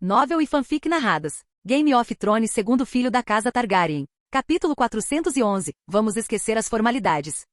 Novel e fanfic narradas. Game of Thrones segundo filho da casa Targaryen. Capítulo 411. Vamos esquecer as formalidades.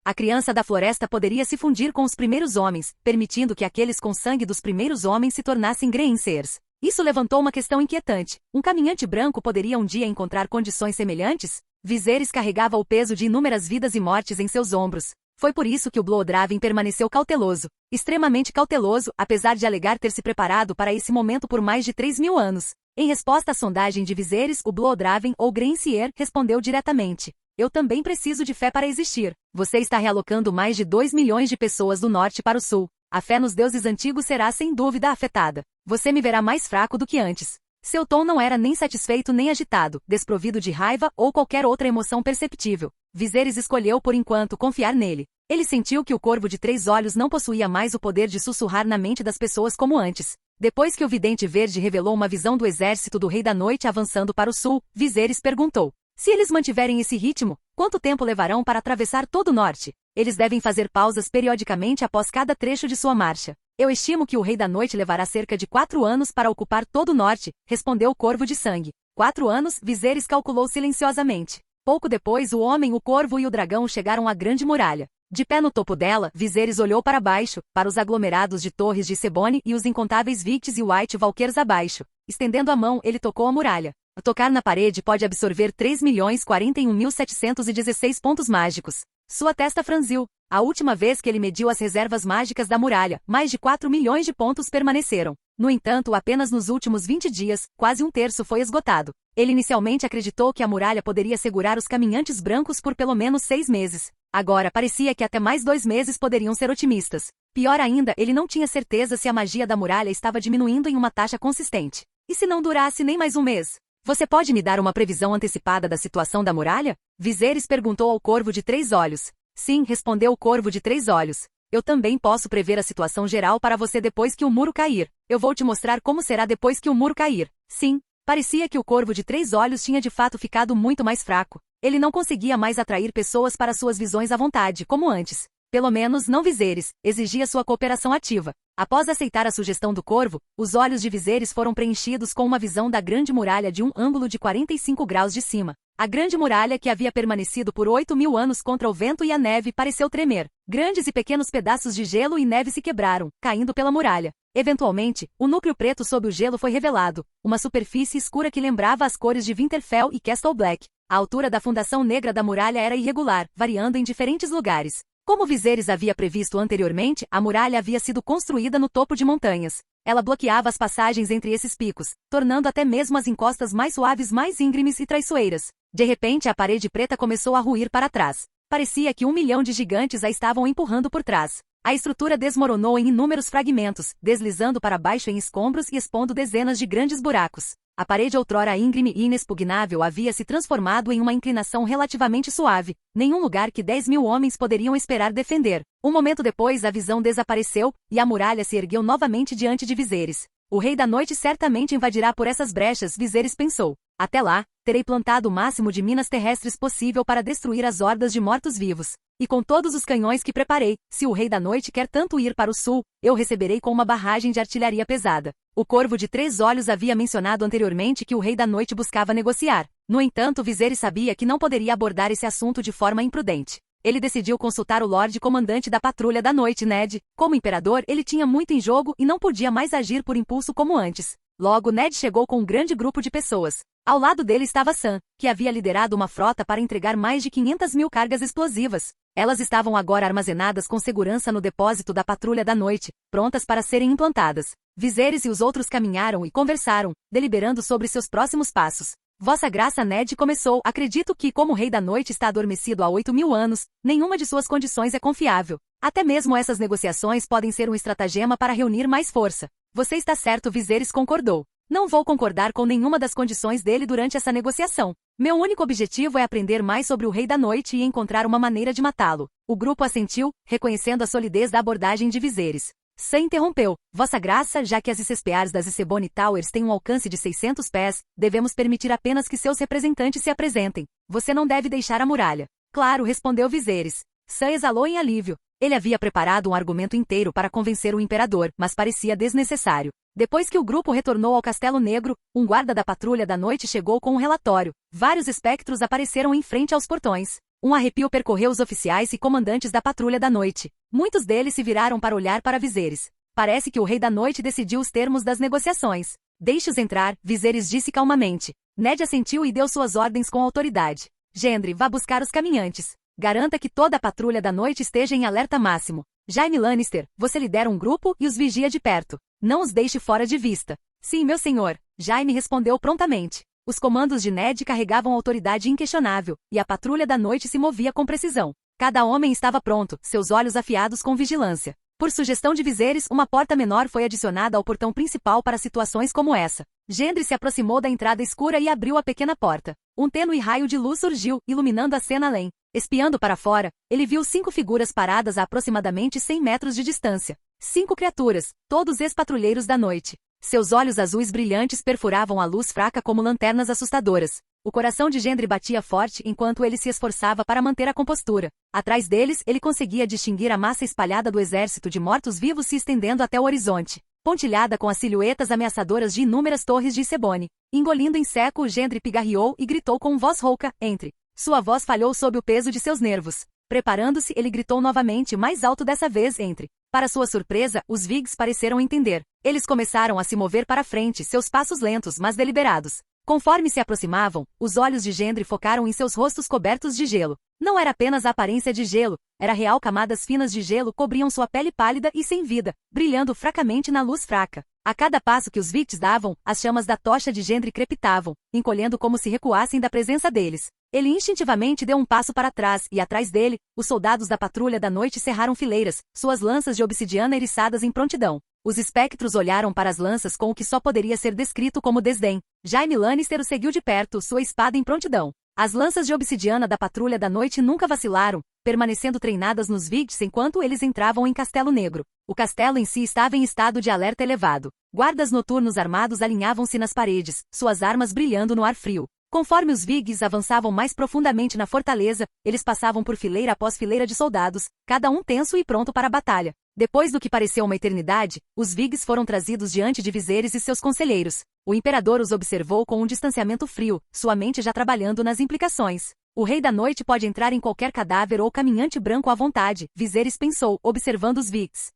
A criança da floresta poderia se fundir com os primeiros homens, permitindo que aqueles com sangue dos primeiros homens se tornassem Greyseers. Isso levantou uma questão inquietante. Um caminhante branco poderia um dia encontrar condições semelhantes? Viserys carregava o peso de inúmeras vidas e mortes em seus ombros. Foi por isso que o Bloodraven permaneceu cauteloso, extremamente cauteloso, apesar de alegar ter se preparado para esse momento por mais de 3.000 anos. Em resposta à sondagem de Viserys, o Bloodraven ou Greyseer respondeu diretamente: eu também preciso de fé para existir. Você está realocando mais de 2 milhões de pessoas do norte para o sul. A fé nos deuses antigos será sem dúvida afetada. Você me verá mais fraco do que antes. Seu tom não era nem satisfeito nem agitado, desprovido de raiva ou qualquer outra emoção perceptível. Viserys escolheu por enquanto confiar nele. Ele sentiu que o Corvo de 3 olhos não possuía mais o poder de sussurrar na mente das pessoas como antes. Depois que o Vidente Verde revelou uma visão do exército do Rei da Noite avançando para o sul, Viserys perguntou: se eles mantiverem esse ritmo, quanto tempo levarão para atravessar todo o norte? Eles devem fazer pausas periodicamente após cada trecho de sua marcha. Eu estimo que o Rei da Noite levará cerca de 4 anos para ocupar todo o norte, respondeu o Corvo de Sangue. 4 anos, Viserys calculou silenciosamente. Pouco depois o homem, o corvo e o dragão chegaram à Grande Muralha. De pé no topo dela, Viserys olhou para baixo, para os aglomerados de torres de Sebone e os incontáveis Victs e White Walkers abaixo. Estendendo a mão, ele tocou a muralha. Tocar na parede pode absorver 3.041.716 pontos mágicos. Sua testa franziu. A última vez que ele mediu as reservas mágicas da muralha, mais de 4 milhões de pontos permaneceram. No entanto, apenas nos últimos 20 dias, quase um terço foi esgotado. Ele inicialmente acreditou que a muralha poderia segurar os caminhantes brancos por pelo menos 6 meses. Agora parecia que até mais 2 meses poderiam ser otimistas. Pior ainda, ele não tinha certeza se a magia da muralha estava diminuindo em uma taxa consistente. E se não durasse nem mais um mês? Você pode me dar uma previsão antecipada da situação da muralha? Viserys perguntou ao Corvo de 3 olhos. Sim, respondeu o Corvo de 3 olhos. Eu também posso prever a situação geral para você depois que o muro cair. Eu vou te mostrar como será depois que o muro cair. Sim, parecia que o Corvo de 3 olhos tinha de fato ficado muito mais fraco. Ele não conseguia mais atrair pessoas para suas visões à vontade, como antes. Pelo menos não Viserys, exigia sua cooperação ativa. Após aceitar a sugestão do Corvo, os olhos de Viserys foram preenchidos com uma visão da Grande Muralha de um ângulo de 45 graus de cima. A Grande Muralha, que havia permanecido por 8.000 anos contra o vento e a neve, pareceu tremer. Grandes e pequenos pedaços de gelo e neve se quebraram, caindo pela muralha. Eventualmente, o núcleo preto sob o gelo foi revelado, uma superfície escura que lembrava as cores de Winterfell e Castle Black. A altura da fundação negra da muralha era irregular, variando em diferentes lugares. Como Viserys havia previsto anteriormente, a muralha havia sido construída no topo de montanhas. Ela bloqueava as passagens entre esses picos, tornando até mesmo as encostas mais suaves mais íngremes e traiçoeiras. De repente a parede preta começou a ruir para trás. Parecia que 1 milhão de gigantes a estavam empurrando por trás. A estrutura desmoronou em inúmeros fragmentos, deslizando para baixo em escombros e expondo dezenas de grandes buracos. A parede outrora íngreme e inexpugnável havia se transformado em uma inclinação relativamente suave, nenhum lugar que 10.000 homens poderiam esperar defender. Um momento depois a visão desapareceu, e a muralha se ergueu novamente diante de Viserys. O Rei da Noite certamente invadirá por essas brechas, Viserys pensou. Até lá, terei plantado o máximo de minas terrestres possível para destruir as hordas de mortos-vivos. E com todos os canhões que preparei, se o Rei da Noite quer tanto ir para o sul, eu receberei com uma barragem de artilharia pesada. O Corvo de 3 olhos havia mencionado anteriormente que o Rei da Noite buscava negociar. No entanto, Viserys sabia que não poderia abordar esse assunto de forma imprudente. Ele decidiu consultar o Lorde Comandante da Patrulha da Noite, Ned. Como imperador, ele tinha muito em jogo e não podia mais agir por impulso como antes. Logo, Ned chegou com um grande grupo de pessoas. Ao lado dele estava Sam, que havia liderado uma frota para entregar mais de 500.000 cargas explosivas. Elas estavam agora armazenadas com segurança no depósito da Patrulha da Noite, prontas para serem implantadas. Viserys e os outros caminharam e conversaram, deliberando sobre seus próximos passos. Vossa Graça, Ned começou, acredito que, como o Rei da Noite está adormecido há 8.000 anos, nenhuma de suas condições é confiável. Até mesmo essas negociações podem ser um estratagema para reunir mais força. Você está certo, Viserys concordou. Não vou concordar com nenhuma das condições dele durante essa negociação. Meu único objetivo é aprender mais sobre o Rei da Noite e encontrar uma maneira de matá-lo. O grupo assentiu, reconhecendo a solidez da abordagem de Viserys. Sam interrompeu. Vossa Graça, já que as Espears das Sebone Towers têm um alcance de 600 pés, devemos permitir apenas que seus representantes se apresentem. Você não deve deixar a muralha. Claro, respondeu Viserys. Sam exalou em alívio. Ele havia preparado um argumento inteiro para convencer o imperador, mas parecia desnecessário. Depois que o grupo retornou ao Castelo Negro, um guarda da patrulha da noite chegou com um relatório. Vários espectros apareceram em frente aos portões. Um arrepio percorreu os oficiais e comandantes da patrulha da noite. Muitos deles se viraram para olhar para Viserys. Parece que o Rei da Noite decidiu os termos das negociações. Deixe-os entrar, Viserys disse calmamente. Ned assentiu e deu suas ordens com autoridade. Gendry, vá buscar os caminhantes. Garanta que toda a patrulha da noite esteja em alerta máximo. Jaime Lannister, você lidera um grupo e os vigia de perto. Não os deixe fora de vista. Sim, meu senhor. Jaime respondeu prontamente. Os comandos de Ned carregavam autoridade inquestionável, e a patrulha da noite se movia com precisão. Cada homem estava pronto, seus olhos afiados com vigilância. Por sugestão de Viserys, uma porta menor foi adicionada ao portão principal para situações como essa. Gendry se aproximou da entrada escura e abriu a pequena porta. Um tênue raio de luz surgiu, iluminando a cena além. Espiando para fora, ele viu 5 figuras paradas a aproximadamente 100 metros de distância. 5 criaturas, todos ex-patrulheiros da noite. Seus olhos azuis brilhantes perfuravam a luz fraca como lanternas assustadoras. O coração de Gendry batia forte enquanto ele se esforçava para manter a compostura. Atrás deles, ele conseguia distinguir a massa espalhada do exército de mortos-vivos se estendendo até o horizonte, pontilhada com as silhuetas ameaçadoras de inúmeras torres de Sebone. Engolindo em seco, Gendry pigarreou e gritou com voz rouca, entre. Sua voz falhou sob o peso de seus nervos. Preparando-se, ele gritou novamente, mais alto dessa vez, entre. Para sua surpresa, os Vigs pareceram entender. Eles começaram a se mover para frente, seus passos lentos, mas deliberados. Conforme se aproximavam, os olhos de Gendry focaram em seus rostos cobertos de gelo. Não era apenas a aparência de gelo, era real. Camadas finas de gelo cobriam sua pele pálida e sem vida, brilhando fracamente na luz fraca. A cada passo que os Victs davam, as chamas da tocha de Gendry crepitavam, encolhendo como se recuassem da presença deles. Ele instintivamente deu um passo para trás e, atrás dele, os soldados da patrulha da noite cerraram fileiras, suas lanças de obsidiana eriçadas em prontidão. Os espectros olharam para as lanças com o que só poderia ser descrito como desdém. Jaime Lannister o seguiu de perto, sua espada em prontidão. As lanças de obsidiana da patrulha da noite nunca vacilaram, permanecendo treinadas nos Vigts enquanto eles entravam em Castelo Negro. O castelo em si estava em estado de alerta elevado. Guardas noturnos armados alinhavam-se nas paredes, suas armas brilhando no ar frio. Conforme os Viggs avançavam mais profundamente na fortaleza, eles passavam por fileira após fileira de soldados, cada um tenso e pronto para a batalha. Depois do que pareceu uma eternidade, os Viggs foram trazidos diante de Viserys e seus conselheiros. O imperador os observou com um distanciamento frio, sua mente já trabalhando nas implicações. O Rei da Noite pode entrar em qualquer cadáver ou caminhante branco à vontade, Viserys pensou, observando os Viggs.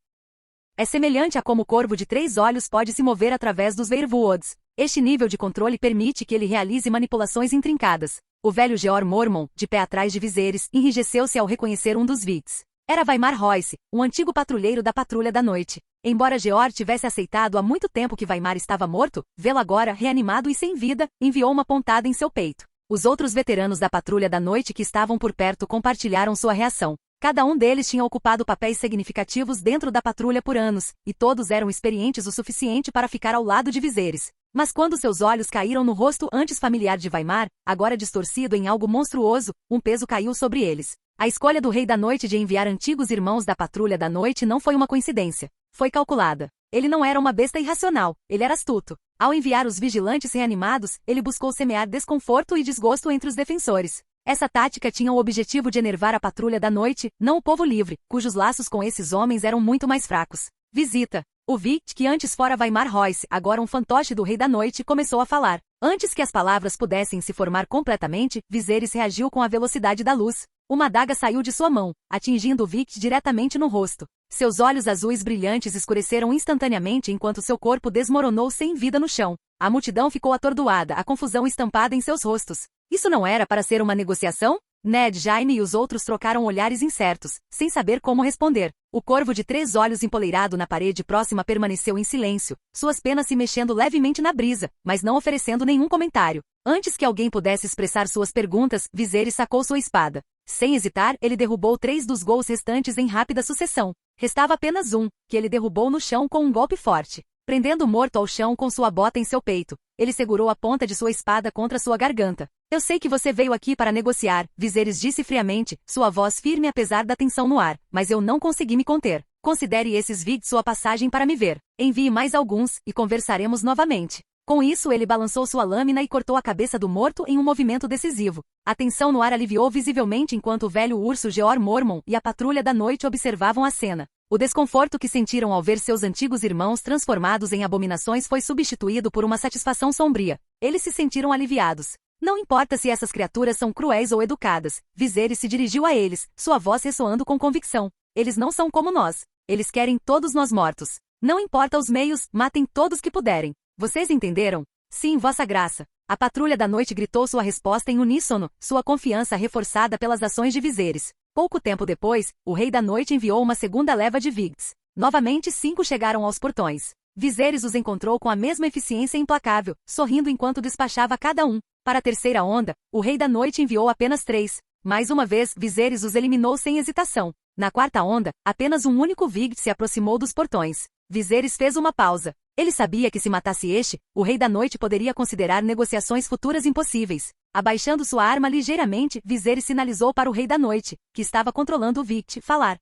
É semelhante a como o corvo de 3 olhos pode se mover através dos Weirwoods. Este nível de controle permite que ele realize manipulações intrincadas. O velho Jeor Mormon, de pé atrás de Viserys, enrijeceu-se ao reconhecer um dos Vigts. Era Vaimar Royce, um antigo patrulheiro da Patrulha da Noite. Embora Jeor tivesse aceitado há muito tempo que Vaimar estava morto, vê-lo agora, reanimado e sem vida, enviou uma pontada em seu peito. Os outros veteranos da Patrulha da Noite que estavam por perto compartilharam sua reação. Cada um deles tinha ocupado papéis significativos dentro da patrulha por anos, e todos eram experientes o suficiente para ficar ao lado de Viserys. Mas quando seus olhos caíram no rosto antes familiar de Vaimar, agora distorcido em algo monstruoso, um peso caiu sobre eles. A escolha do Rei da Noite de enviar antigos irmãos da Patrulha da Noite não foi uma coincidência. Foi calculada. Ele não era uma besta irracional, ele era astuto. Ao enviar os vigilantes reanimados, ele buscou semear desconforto e desgosto entre os defensores. Essa tática tinha o objetivo de enervar a Patrulha da Noite, não o povo livre, cujos laços com esses homens eram muito mais fracos. Visita. O Vict, que antes fora Vaimar Royce, agora um fantoche do Rei da Noite, começou a falar. Antes que as palavras pudessem se formar completamente, Viserys reagiu com a velocidade da luz. Uma adaga saiu de sua mão, atingindo o Vict diretamente no rosto. Seus olhos azuis brilhantes escureceram instantaneamente enquanto seu corpo desmoronou sem vida no chão. A multidão ficou atordoada, a confusão estampada em seus rostos. Isso não era para ser uma negociação? Ned, Jaime e os outros trocaram olhares incertos, sem saber como responder. O corvo de 3 olhos empoleirado na parede próxima permaneceu em silêncio, suas penas se mexendo levemente na brisa, mas não oferecendo nenhum comentário. Antes que alguém pudesse expressar suas perguntas, Viserys sacou sua espada. Sem hesitar, ele derrubou 3 dos gols restantes em rápida sucessão. Restava apenas um, que ele derrubou no chão com um golpe forte. Prendendo o morto ao chão com sua bota em seu peito, ele segurou a ponta de sua espada contra sua garganta. Eu sei que você veio aqui para negociar, Viserys disse friamente, sua voz firme apesar da tensão no ar, mas eu não consegui me conter. Considere esses Vigts sua passagem para me ver. Envie mais alguns, e conversaremos novamente. Com isso ele balançou sua lâmina e cortou a cabeça do morto em um movimento decisivo. A tensão no ar aliviou visivelmente enquanto o velho urso Geor Mormon e a patrulha da noite observavam a cena. O desconforto que sentiram ao ver seus antigos irmãos transformados em abominações foi substituído por uma satisfação sombria. Eles se sentiram aliviados. Não importa se essas criaturas são cruéis ou educadas, Viserys se dirigiu a eles, sua voz ressoando com convicção. Eles não são como nós. Eles querem todos nós mortos. Não importa os meios, matem todos que puderem. Vocês entenderam? Sim, Vossa Graça. A patrulha da noite gritou sua resposta em uníssono, sua confiança reforçada pelas ações de Viserys. Pouco tempo depois, o Rei da Noite enviou uma segunda leva de Vigts. Novamente 5 chegaram aos portões. Viserys os encontrou com a mesma eficiência implacável, sorrindo enquanto despachava cada um. Para a terceira onda, o Rei da Noite enviou apenas 3. Mais uma vez, Viserys os eliminou sem hesitação. Na quarta onda, apenas um único Vigt se aproximou dos portões. Viserys fez uma pausa. Ele sabia que se matasse este, o Rei da Noite poderia considerar negociações futuras impossíveis. Abaixando sua arma ligeiramente, Viserys sinalizou para o Rei da Noite, que estava controlando o Vict, falar.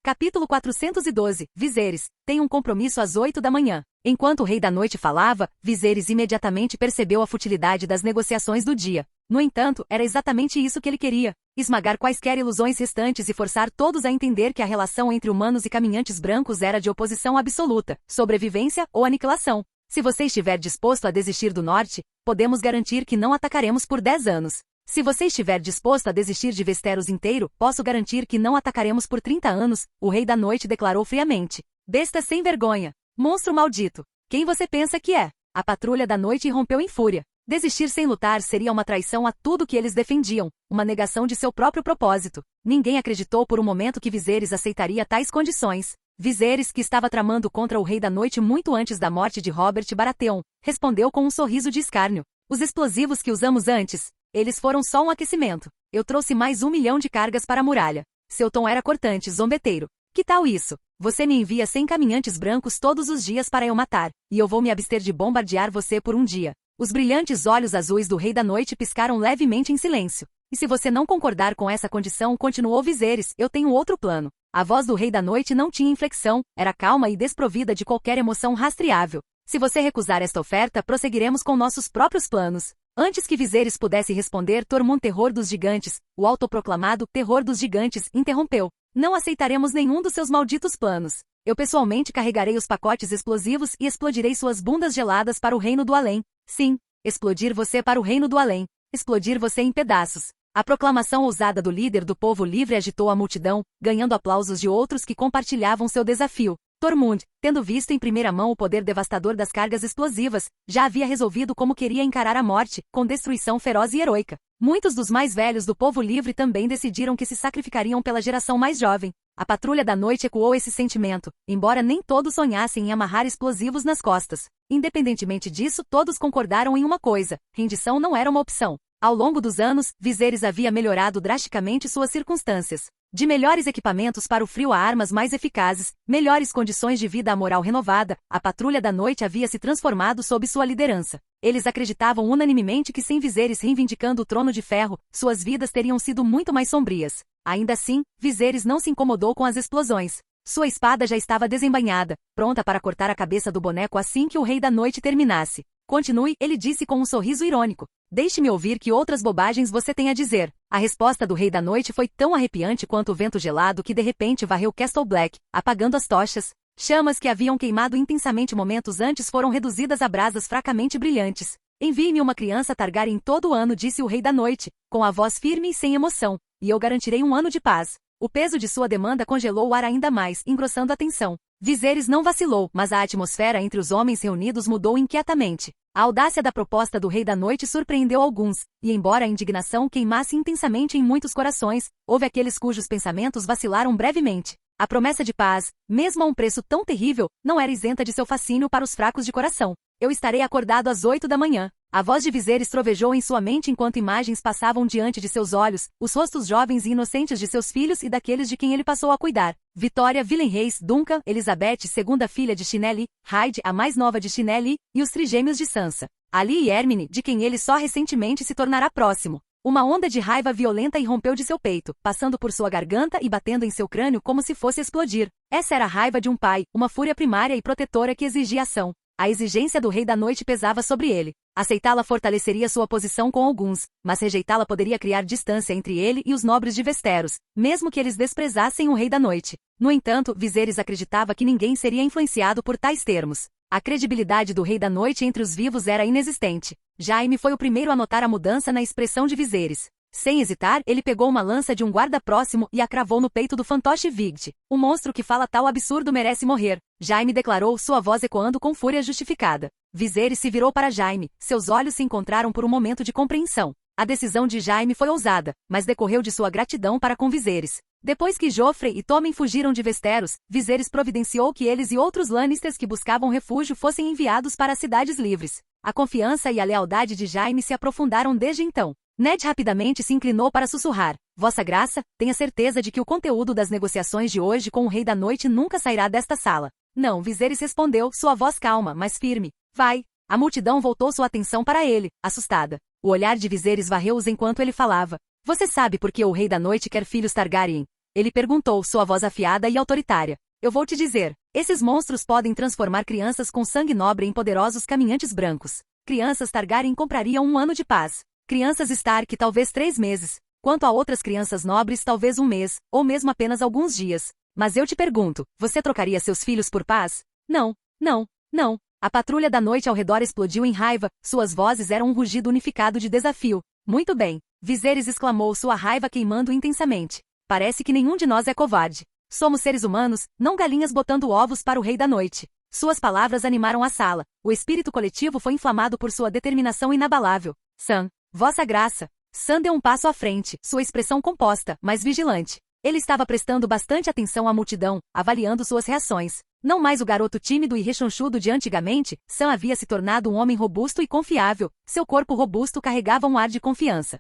Capítulo 412, Viserys, tem um compromisso às 8 da manhã. Enquanto o Rei da Noite falava, Viserys imediatamente percebeu a futilidade das negociações do dia. No entanto, era exatamente isso que ele queria. Esmagar quaisquer ilusões restantes e forçar todos a entender que a relação entre humanos e caminhantes brancos era de oposição absoluta, sobrevivência ou aniquilação. Se você estiver disposto a desistir do norte, podemos garantir que não atacaremos por 10 anos. Se você estiver disposto a desistir de Westeros inteiro, posso garantir que não atacaremos por 30 anos, o Rei da Noite declarou friamente. Besta sem vergonha. Monstro maldito. Quem você pensa que é? A patrulha da noite irrompeu em fúria. Desistir sem lutar seria uma traição a tudo que eles defendiam, uma negação de seu próprio propósito. Ninguém acreditou por um momento que Viserys aceitaria tais condições. Viserys, que estava tramando contra o Rei da Noite muito antes da morte de Robert Baratheon, respondeu com um sorriso de escárnio. Os explosivos que usamos antes, eles foram só um aquecimento. Eu trouxe mais 1 milhão de cargas para a muralha. Seu tom era cortante, zombeteiro. Que tal isso? Você me envia 100 caminhantes brancos todos os dias para eu matar, e eu vou me abster de bombardear você por um dia. Os brilhantes olhos azuis do Rei da Noite piscaram levemente em silêncio. E se você não concordar com essa condição, continuou Viserys, eu tenho outro plano. A voz do Rei da Noite não tinha inflexão, era calma e desprovida de qualquer emoção rastreável. Se você recusar esta oferta, prosseguiremos com nossos próprios planos. Antes que Viserys pudesse responder, Tormund Terror dos Gigantes, o autoproclamado Terror dos Gigantes, interrompeu. Não aceitaremos nenhum dos seus malditos planos. Eu pessoalmente carregarei os pacotes explosivos e explodirei suas bundas geladas para o Reino do Além. Sim, explodir você para o Reino do Além. Explodir você em pedaços. A proclamação ousada do líder do povo livre agitou a multidão, ganhando aplausos de outros que compartilhavam seu desafio. Tormund, tendo visto em primeira mão o poder devastador das cargas explosivas, já havia resolvido como queria encarar a morte, com destruição feroz e heroica. Muitos dos mais velhos do povo livre também decidiram que se sacrificariam pela geração mais jovem. A patrulha da noite ecoou esse sentimento, embora nem todos sonhassem em amarrar explosivos nas costas. Independentemente disso, todos concordaram em uma coisa: rendição não era uma opção. Ao longo dos anos, Viserys havia melhorado drasticamente suas circunstâncias. De melhores equipamentos para o frio a armas mais eficazes, melhores condições de vida a moral renovada, a patrulha da noite havia se transformado sob sua liderança. Eles acreditavam unanimemente que sem Viserys reivindicando o trono de ferro, suas vidas teriam sido muito mais sombrias. Ainda assim, Viserys não se incomodou com as explosões. Sua espada já estava desembainhada, pronta para cortar a cabeça do boneco assim que o Rei da Noite terminasse. Continue, ele disse com um sorriso irônico. Deixe-me ouvir que outras bobagens você tem a dizer. A resposta do Rei da Noite foi tão arrepiante quanto o vento gelado que de repente varreu Castle Black, apagando as tochas. Chamas que haviam queimado intensamente momentos antes foram reduzidas a brasas fracamente brilhantes. Envie-me uma criança Targaryen todo ano, disse o Rei da Noite, com a voz firme e sem emoção, e eu garantirei 1 ano de paz. O peso de sua demanda congelou o ar ainda mais, engrossando a tensão. Viserys não vacilou, mas a atmosfera entre os homens reunidos mudou inquietamente. A audácia da proposta do Rei da Noite surpreendeu alguns, e embora a indignação queimasse intensamente em muitos corações, houve aqueles cujos pensamentos vacilaram brevemente. A promessa de paz, mesmo a um preço tão terrível, não era isenta de seu fascínio para os fracos de coração. Eu estarei acordado às 8 da manhã. A voz de Viserys trovejou em sua mente enquanto imagens passavam diante de seus olhos, os rostos jovens e inocentes de seus filhos e daqueles de quem ele passou a cuidar. Vitória, Villenreis, Duncan, Elizabeth, segunda filha de Chinelli, Hyde, a mais nova de Chinelli, e os trigêmeos de Sansa. Ali e Hermine, de quem ele só recentemente se tornará próximo. Uma onda de raiva violenta irrompeu de seu peito, passando por sua garganta e batendo em seu crânio como se fosse explodir. Essa era a raiva de um pai, uma fúria primária e protetora que exigia ação. A exigência do Rei da Noite pesava sobre ele. Aceitá-la fortaleceria sua posição com alguns, mas rejeitá-la poderia criar distância entre ele e os nobres de Westeros, mesmo que eles desprezassem o Rei da Noite. No entanto, Viserys acreditava que ninguém seria influenciado por tais termos. A credibilidade do Rei da Noite entre os vivos era inexistente. Jaime foi o primeiro a notar a mudança na expressão de Viserys. Sem hesitar, ele pegou uma lança de um guarda próximo e a cravou no peito do fantoche Vigd. O monstro que fala tal absurdo merece morrer. Jaime declarou, sua voz ecoando com fúria justificada. Viserys se virou para Jaime, seus olhos se encontraram por um momento de compreensão. A decisão de Jaime foi ousada, mas decorreu de sua gratidão para com Viserys. Depois que Joffrey e Tommen fugiram de Westeros, Viserys providenciou que eles e outros Lannisters que buscavam refúgio fossem enviados para as cidades livres. A confiança e a lealdade de Jaime se aprofundaram desde então. Ned rapidamente se inclinou para sussurrar. Vossa Graça, tenha certeza de que o conteúdo das negociações de hoje com o Rei da Noite nunca sairá desta sala. Não, Viserys respondeu, sua voz calma, mas firme. Vai. A multidão voltou sua atenção para ele, assustada. O olhar de Viserys varreu-os enquanto ele falava. Você sabe por que o Rei da Noite quer filhos Targaryen? Ele perguntou, sua voz afiada e autoritária. Eu vou te dizer. Esses monstros podem transformar crianças com sangue nobre em poderosos caminhantes brancos. Crianças Targaryen comprariam um ano de paz. Crianças Stark talvez 3 meses. Quanto a outras crianças nobres talvez um mês, ou mesmo apenas alguns dias. Mas eu te pergunto, você trocaria seus filhos por paz? Não, não, não. A patrulha da noite ao redor explodiu em raiva, suas vozes eram um rugido unificado de desafio. Muito bem. Viserys exclamou, sua raiva queimando intensamente. Parece que nenhum de nós é covarde. Somos seres humanos, não galinhas botando ovos para o Rei da Noite. Suas palavras animaram a sala. O espírito coletivo foi inflamado por sua determinação inabalável. Sam, Vossa Graça. Sam deu um passo à frente, sua expressão composta, mas vigilante. Ele estava prestando bastante atenção à multidão, avaliando suas reações. Não mais o garoto tímido e rechonchudo de antigamente, Sam havia se tornado um homem robusto e confiável. Seu corpo robusto carregava um ar de confiança.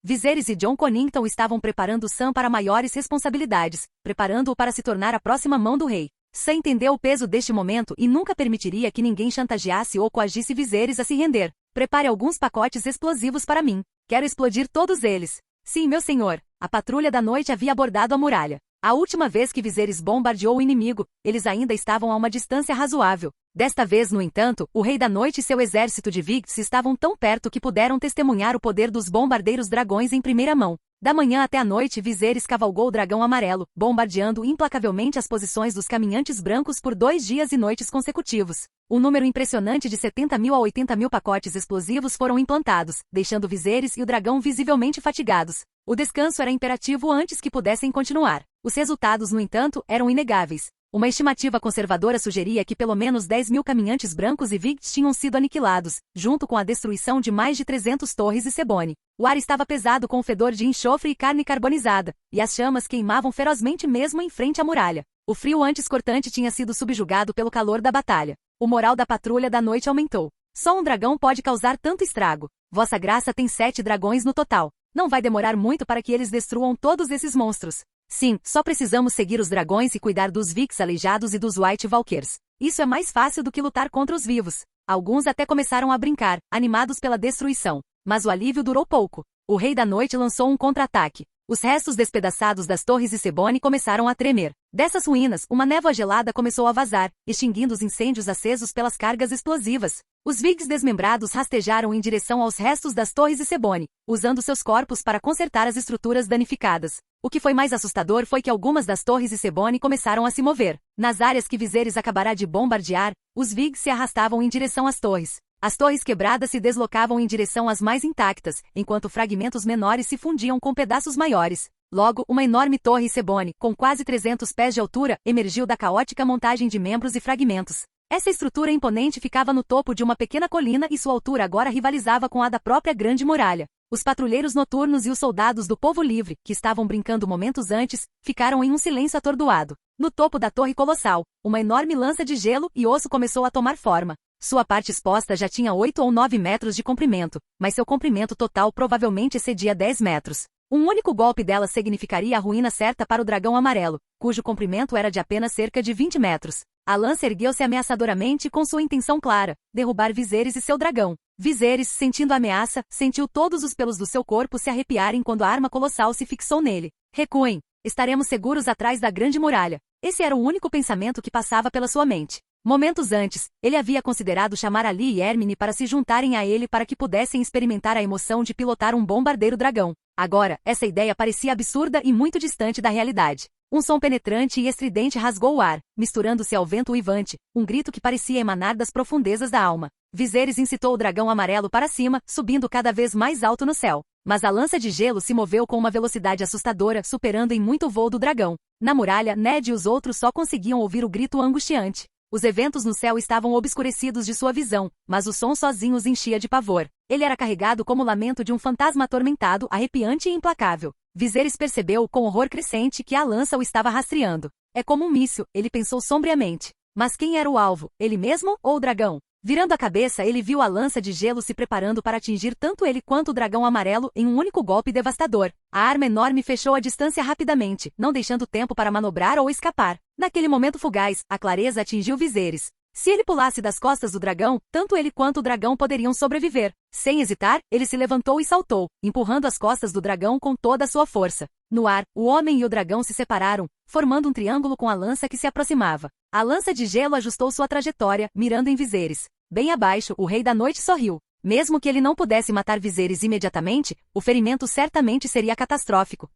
Viserys e Jon Connington estavam preparando Sam para maiores responsabilidades, preparando-o para se tornar a próxima mão do rei. Sam entendeu o peso deste momento e nunca permitiria que ninguém chantageasse ou coagisse Viserys a se render. Prepare alguns pacotes explosivos para mim. Quero explodir todos eles. Sim, meu senhor. A patrulha da noite havia abordado a muralha. A última vez que Viserys bombardeou o inimigo, eles ainda estavam a uma distância razoável. Desta vez, no entanto, o Rei da Noite e seu exército de Vigds estavam tão perto que puderam testemunhar o poder dos bombardeiros dragões em primeira mão. Da manhã até a noite, Viserys cavalgou o dragão amarelo, bombardeando implacavelmente as posições dos caminhantes brancos por 2 dias e noites consecutivos. Um número impressionante de 70.000 a 80.000 pacotes explosivos foram implantados, deixando Viserys e o dragão visivelmente fatigados. O descanso era imperativo antes que pudessem continuar. Os resultados, no entanto, eram inegáveis. Uma estimativa conservadora sugeria que pelo menos 10.000 caminhantes brancos e Vigds tinham sido aniquilados, junto com a destruição de mais de 300 torres e Sebone. O ar estava pesado com o fedor de enxofre e carne carbonizada, e as chamas queimavam ferozmente mesmo em frente à muralha. O frio antes cortante tinha sido subjugado pelo calor da batalha. O moral da patrulha da noite aumentou. Só um dragão pode causar tanto estrago. Vossa Graça tem 7 dragões no total. Não vai demorar muito para que eles destruam todos esses monstros. Sim, só precisamos seguir os dragões e cuidar dos Vicks aleijados e dos White Walkers. Isso é mais fácil do que lutar contra os vivos. Alguns até começaram a brincar, animados pela destruição. Mas o alívio durou pouco. O Rei da Noite lançou um contra-ataque. Os restos despedaçados das torres de Sebone começaram a tremer. Dessas ruínas, uma névoa gelada começou a vazar, extinguindo os incêndios acesos pelas cargas explosivas. Os Viggs desmembrados rastejaram em direção aos restos das torres de Sebone, usando seus corpos para consertar as estruturas danificadas. O que foi mais assustador foi que algumas das torres de Sebone começaram a se mover. Nas áreas que Viserys acabará de bombardear, os Viggs se arrastavam em direção às torres. As torres quebradas se deslocavam em direção às mais intactas, enquanto fragmentos menores se fundiam com pedaços maiores. Logo, uma enorme torre Sebone, com quase 300 pés de altura, emergiu da caótica montagem de membros e fragmentos. Essa estrutura imponente ficava no topo de uma pequena colina e sua altura agora rivalizava com a da própria Grande Muralha. Os patrulheiros noturnos e os soldados do Povo Livre, que estavam brincando momentos antes, ficaram em um silêncio atordoado. No topo da torre colossal, uma enorme lança de gelo e osso começou a tomar forma. Sua parte exposta já tinha 8 ou 9 metros de comprimento, mas seu comprimento total provavelmente excedia 10 metros. Um único golpe dela significaria a ruína certa para o dragão amarelo, cujo comprimento era de apenas cerca de 20 metros. A lança ergueu-se ameaçadoramente com sua intenção clara, derrubar Viserys e seu dragão. Viserys, sentindo a ameaça, sentiu todos os pelos do seu corpo se arrepiarem quando a arma colossal se fixou nele. Recuem. Estaremos seguros atrás da Grande Muralha. Esse era o único pensamento que passava pela sua mente. Momentos antes, ele havia considerado chamar Ali e Hermine para se juntarem a ele para que pudessem experimentar a emoção de pilotar um bombardeiro dragão. Agora, essa ideia parecia absurda e muito distante da realidade. Um som penetrante e estridente rasgou o ar, misturando-se ao vento uivante, um grito que parecia emanar das profundezas da alma. Viserys incitou o dragão amarelo para cima, subindo cada vez mais alto no céu. Mas a lança de gelo se moveu com uma velocidade assustadora, superando em muito o voo do dragão. Na muralha, Ned e os outros só conseguiam ouvir o grito angustiante. Os eventos no céu estavam obscurecidos de sua visão, mas o som sozinho os enchia de pavor. Ele era carregado como o lamento de um fantasma atormentado, arrepiante e implacável. Viserys percebeu, com horror crescente, que a lança o estava rastreando. É como um míssil, ele pensou sombriamente. Mas quem era o alvo, ele mesmo ou o dragão? Virando a cabeça, ele viu a lança de gelo se preparando para atingir tanto ele quanto o dragão amarelo em um único golpe devastador. A arma enorme fechou a distância rapidamente, não deixando tempo para manobrar ou escapar. Naquele momento fugaz, a clareza atingiu Viserys. Se ele pulasse das costas do dragão, tanto ele quanto o dragão poderiam sobreviver. Sem hesitar, ele se levantou e saltou, empurrando as costas do dragão com toda a sua força. No ar, o homem e o dragão se separaram, formando um triângulo com a lança que se aproximava. A lança de gelo ajustou sua trajetória, mirando em Viserys. Bem abaixo, o Rei da Noite sorriu. Mesmo que ele não pudesse matar Viserys imediatamente, o ferimento certamente seria catastrófico.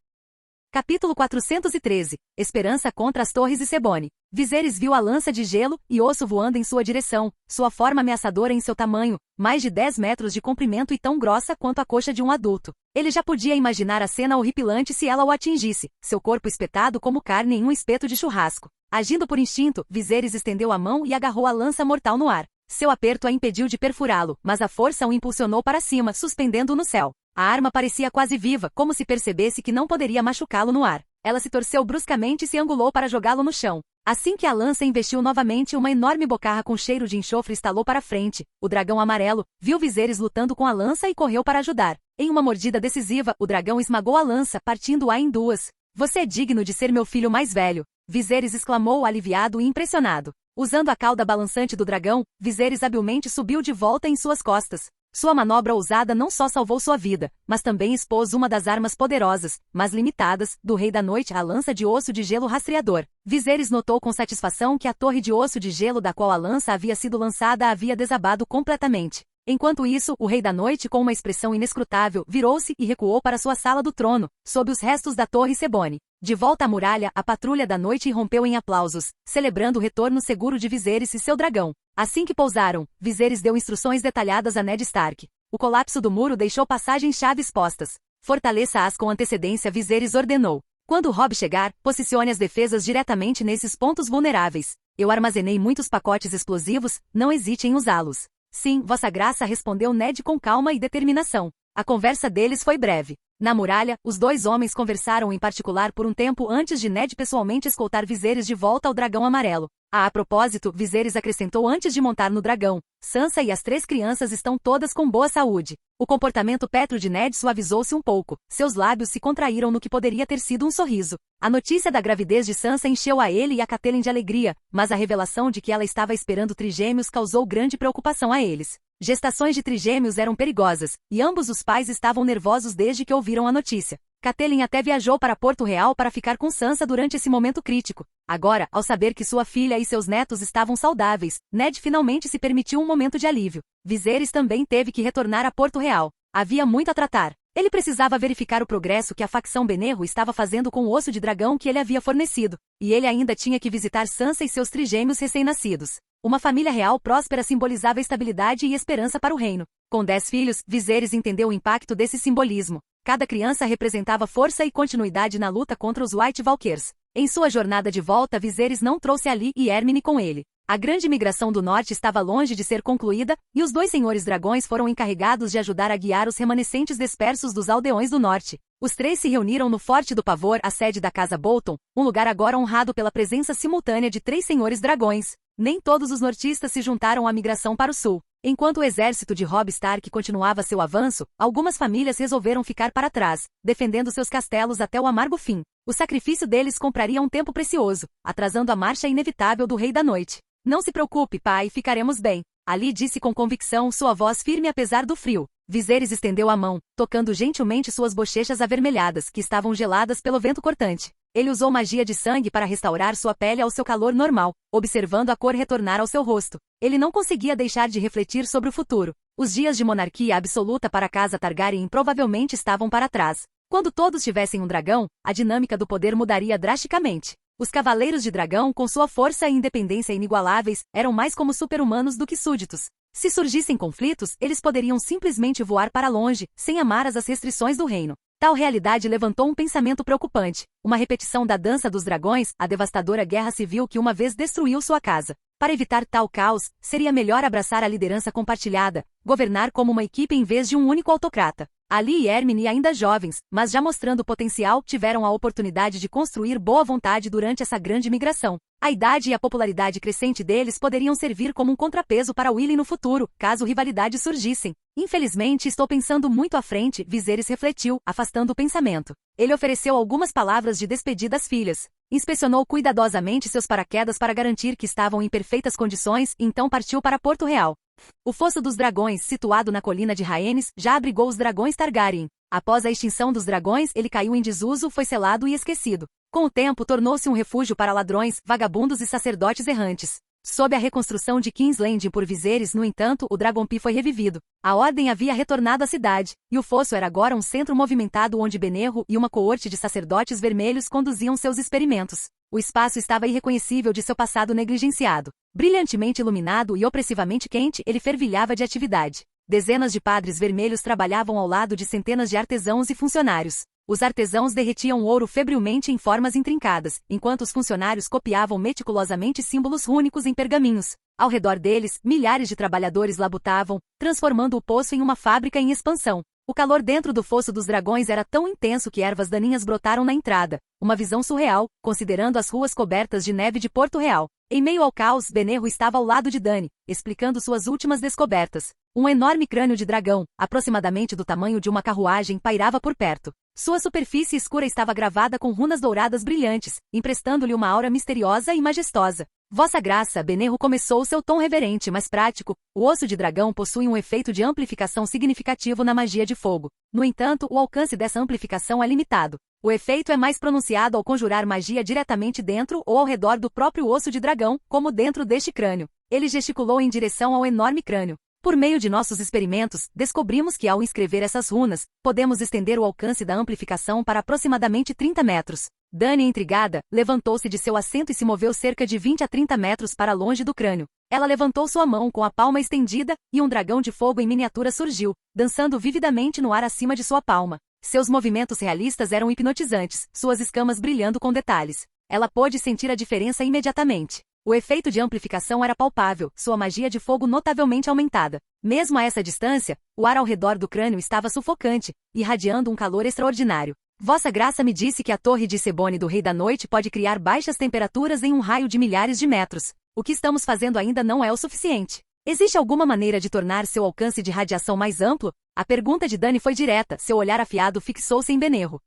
Capítulo 413. Esperança contra as Torres de Sebone. Viserys viu a lança de gelo e osso voando em sua direção, sua forma ameaçadora em seu tamanho, mais de 10 metros de comprimento e tão grossa quanto a coxa de um adulto. Ele já podia imaginar a cena horripilante se ela o atingisse, seu corpo espetado como carne em um espeto de churrasco. Agindo por instinto, Viserys estendeu a mão e agarrou a lança mortal no ar. Seu aperto a impediu de perfurá-lo, mas a força o impulsionou para cima, suspendendo-o no céu. A arma parecia quase viva, como se percebesse que não poderia machucá-lo no ar. Ela se torceu bruscamente e se angulou para jogá-lo no chão. Assim que a lança investiu novamente, uma enorme bocarra com cheiro de enxofre estalou para frente. O dragão amarelo viu Viserys lutando com a lança e correu para ajudar. Em uma mordida decisiva, o dragão esmagou a lança, partindo-a em duas. "Você é digno de ser meu filho mais velho", Viserys exclamou aliviado e impressionado. Usando a cauda balançante do dragão, Viserys habilmente subiu de volta em suas costas. Sua manobra ousada não só salvou sua vida, mas também expôs uma das armas poderosas, mas limitadas, do Rei da Noite, a lança de osso de gelo rastreador. Viserys notou com satisfação que a torre de osso de gelo da qual a lança havia sido lançada havia desabado completamente. Enquanto isso, o Rei da Noite, com uma expressão inescrutável, virou-se e recuou para sua sala do trono, sob os restos da Torre Sebone. De volta à muralha, a Patrulha da Noite irrompeu em aplausos, celebrando o retorno seguro de Viserys e seu dragão. Assim que pousaram, Viserys deu instruções detalhadas a Ned Stark. O colapso do muro deixou passagens-chave expostas. "Fortaleça-as com antecedência", Viserys ordenou. "Quando Robb chegar, posicione as defesas diretamente nesses pontos vulneráveis. Eu armazenei muitos pacotes explosivos, não hesite em usá-los." "Sim, Vossa Graça", respondeu Ned com calma e determinação. A conversa deles foi breve. Na muralha, os dois homens conversaram em particular por um tempo antes de Ned pessoalmente escoltar Viserys de volta ao dragão amarelo. A propósito, Viserys acrescentou antes de montar no dragão: "Sansa e as 3 crianças estão todas com boa saúde." O comportamento pétreo de Ned suavizou-se um pouco. Seus lábios se contraíram no que poderia ter sido um sorriso. A notícia da gravidez de Sansa encheu a ele e a Catelyn de alegria, mas a revelação de que ela estava esperando trigêmeos causou grande preocupação a eles. Gestações de trigêmeos eram perigosas, e ambos os pais estavam nervosos desde que ouviram a notícia. Catelyn até viajou para Porto Real para ficar com Sansa durante esse momento crítico. Agora, ao saber que sua filha e seus netos estavam saudáveis, Ned finalmente se permitiu um momento de alívio. Viserys também teve que retornar a Porto Real. Havia muito a tratar. Ele precisava verificar o progresso que a facção Benerro estava fazendo com o osso de dragão que ele havia fornecido, e ele ainda tinha que visitar Sansa e seus trigêmeos recém-nascidos. Uma família real próspera simbolizava estabilidade e esperança para o reino. Com 10 filhos, Viserys entendeu o impacto desse simbolismo. Cada criança representava força e continuidade na luta contra os White Walkers. Em sua jornada de volta, Viserys não trouxe Ali e Hermine com ele. A grande migração do norte estava longe de ser concluída, e os 2 senhores dragões foram encarregados de ajudar a guiar os remanescentes dispersos dos aldeões do norte. Os 3 se reuniram no Forte do Pavor, a sede da Casa Bolton, um lugar agora honrado pela presença simultânea de 3 senhores dragões. Nem todos os nortistas se juntaram à migração para o sul. Enquanto o exército de Robb Stark continuava seu avanço, algumas famílias resolveram ficar para trás, defendendo seus castelos até o amargo fim. O sacrifício deles compraria um tempo precioso, atrasando a marcha inevitável do Rei da Noite. "Não se preocupe, pai, ficaremos bem", Ali disse com convicção, sua voz firme apesar do frio. Viserys estendeu a mão, tocando gentilmente suas bochechas avermelhadas, que estavam geladas pelo vento cortante. Ele usou magia de sangue para restaurar sua pele ao seu calor normal, observando a cor retornar ao seu rosto. Ele não conseguia deixar de refletir sobre o futuro. Os dias de monarquia absoluta para a casa Targaryen provavelmente estavam para trás. Quando todos tivessem um dragão, a dinâmica do poder mudaria drasticamente. Os Cavaleiros de Dragão, com sua força e independência inigualáveis, eram mais como super-humanos do que súditos. Se surgissem conflitos, eles poderiam simplesmente voar para longe, sem amar as restrições do reino. Tal realidade levantou um pensamento preocupante. Uma repetição da Dança dos Dragões, a devastadora guerra civil que uma vez destruiu sua casa. Para evitar tal caos, seria melhor abraçar a liderança compartilhada, governar como uma equipe em vez de um único autocrata. Ali e Hermine, ainda jovens, mas já mostrando potencial, tiveram a oportunidade de construir boa vontade durante essa grande migração. A idade e a popularidade crescente deles poderiam servir como um contrapeso para Willie no futuro, caso rivalidades surgissem. Infelizmente, estou pensando muito à frente, Viserys refletiu, afastando o pensamento. Ele ofereceu algumas palavras de despedida às filhas. Inspecionou cuidadosamente seus paraquedas para garantir que estavam em perfeitas condições, e então partiu para Porto Real. O Fosso dos Dragões, situado na colina de Rhaenys, já abrigou os dragões Targaryen. Após a extinção dos dragões, ele caiu em desuso, foi selado e esquecido. Com o tempo, tornou-se um refúgio para ladrões, vagabundos e sacerdotes errantes. Sob a reconstrução de King's Landing por Viserys, no entanto, o Dragonpi foi revivido. A ordem havia retornado à cidade, e o fosso era agora um centro movimentado onde Benerro e uma coorte de sacerdotes vermelhos conduziam seus experimentos. O espaço estava irreconhecível de seu passado negligenciado. Brilhantemente iluminado e opressivamente quente, ele fervilhava de atividade. Dezenas de padres vermelhos trabalhavam ao lado de centenas de artesãos e funcionários. Os artesãos derretiam ouro febrilmente em formas intrincadas, enquanto os funcionários copiavam meticulosamente símbolos rúnicos em pergaminhos. Ao redor deles, milhares de trabalhadores labutavam, transformando o poço em uma fábrica em expansão. O calor dentro do Fosso dos Dragões era tão intenso que ervas daninhas brotaram na entrada. Uma visão surreal, considerando as ruas cobertas de neve de Porto Real. Em meio ao caos, Benerro estava ao lado de Dany, explicando suas últimas descobertas. Um enorme crânio de dragão, aproximadamente do tamanho de uma carruagem, pairava por perto. Sua superfície escura estava gravada com runas douradas brilhantes, emprestando-lhe uma aura misteriosa e majestosa. Vossa Graça, Benerro começou seu tom reverente mas prático. O osso de dragão possui um efeito de amplificação significativo na magia de fogo. No entanto, o alcance dessa amplificação é limitado. O efeito é mais pronunciado ao conjurar magia diretamente dentro ou ao redor do próprio osso de dragão, como dentro deste crânio. Ele gesticulou em direção ao enorme crânio. Por meio de nossos experimentos, descobrimos que ao inscrever essas runas, podemos estender o alcance da amplificação para aproximadamente 30 metros. Dany, intrigada, levantou-se de seu assento e se moveu cerca de 20 a 30 metros para longe do crânio. Ela levantou sua mão com a palma estendida, e um dragão de fogo em miniatura surgiu, dançando vividamente no ar acima de sua palma. Seus movimentos realistas eram hipnotizantes, suas escamas brilhando com detalhes. Ela pôde sentir a diferença imediatamente. O efeito de amplificação era palpável, sua magia de fogo notavelmente aumentada. Mesmo a essa distância, o ar ao redor do crânio estava sufocante, irradiando um calor extraordinário. Vossa Graça me disse que a torre de Sebone do Rei da Noite pode criar baixas temperaturas em um raio de milhares de metros. O que estamos fazendo ainda não é o suficiente. Existe alguma maneira de tornar seu alcance de radiação mais amplo? A pergunta de Dany foi direta, seu olhar afiado fixou-se em Benerro.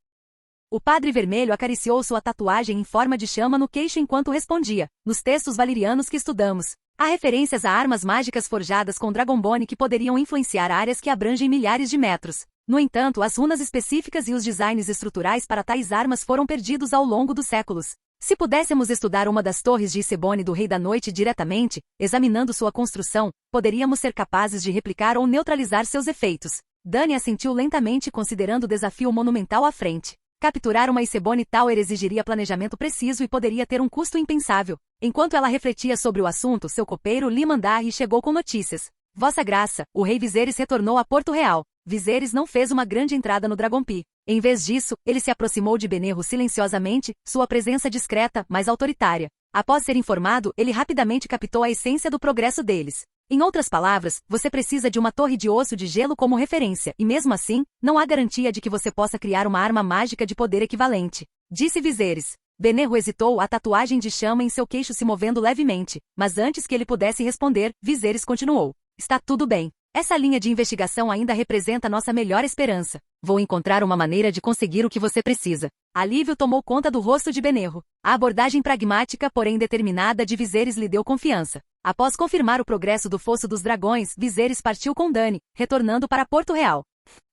O Padre Vermelho acariciou sua tatuagem em forma de chama no queixo enquanto respondia. Nos textos valerianos que estudamos, há referências a armas mágicas forjadas com Dragonbone que poderiam influenciar áreas que abrangem milhares de metros. No entanto, as runas específicas e os designs estruturais para tais armas foram perdidos ao longo dos séculos. Se pudéssemos estudar uma das torres de Isebone do Rei da Noite diretamente, examinando sua construção, poderíamos ser capazes de replicar ou neutralizar seus efeitos. Dany assentiu lentamente considerando o desafio monumental à frente. Capturar uma Isebone Tower exigiria planejamento preciso e poderia ter um custo impensável. Enquanto ela refletia sobre o assunto, seu copeiro Limandarri chegou com notícias. Vossa Graça, o rei Viserys retornou a Porto Real. Viserys não fez uma grande entrada no Dragonpi. Em vez disso, ele se aproximou de Benerro silenciosamente, sua presença discreta, mas autoritária. Após ser informado, ele rapidamente captou a essência do progresso deles. Em outras palavras, você precisa de uma torre de osso de gelo como referência, e mesmo assim, não há garantia de que você possa criar uma arma mágica de poder equivalente. Disse Viserys. Benerro hesitou, a tatuagem de chama em seu queixo se movendo levemente, mas antes que ele pudesse responder, Viserys continuou. Está tudo bem. Essa linha de investigação ainda representa nossa melhor esperança. Vou encontrar uma maneira de conseguir o que você precisa. Alívio tomou conta do rosto de Benerro. A abordagem pragmática, porém determinada de Viserys lhe deu confiança. Após confirmar o progresso do Fosso dos Dragões, Viserys partiu com Dany, retornando para Porto Real.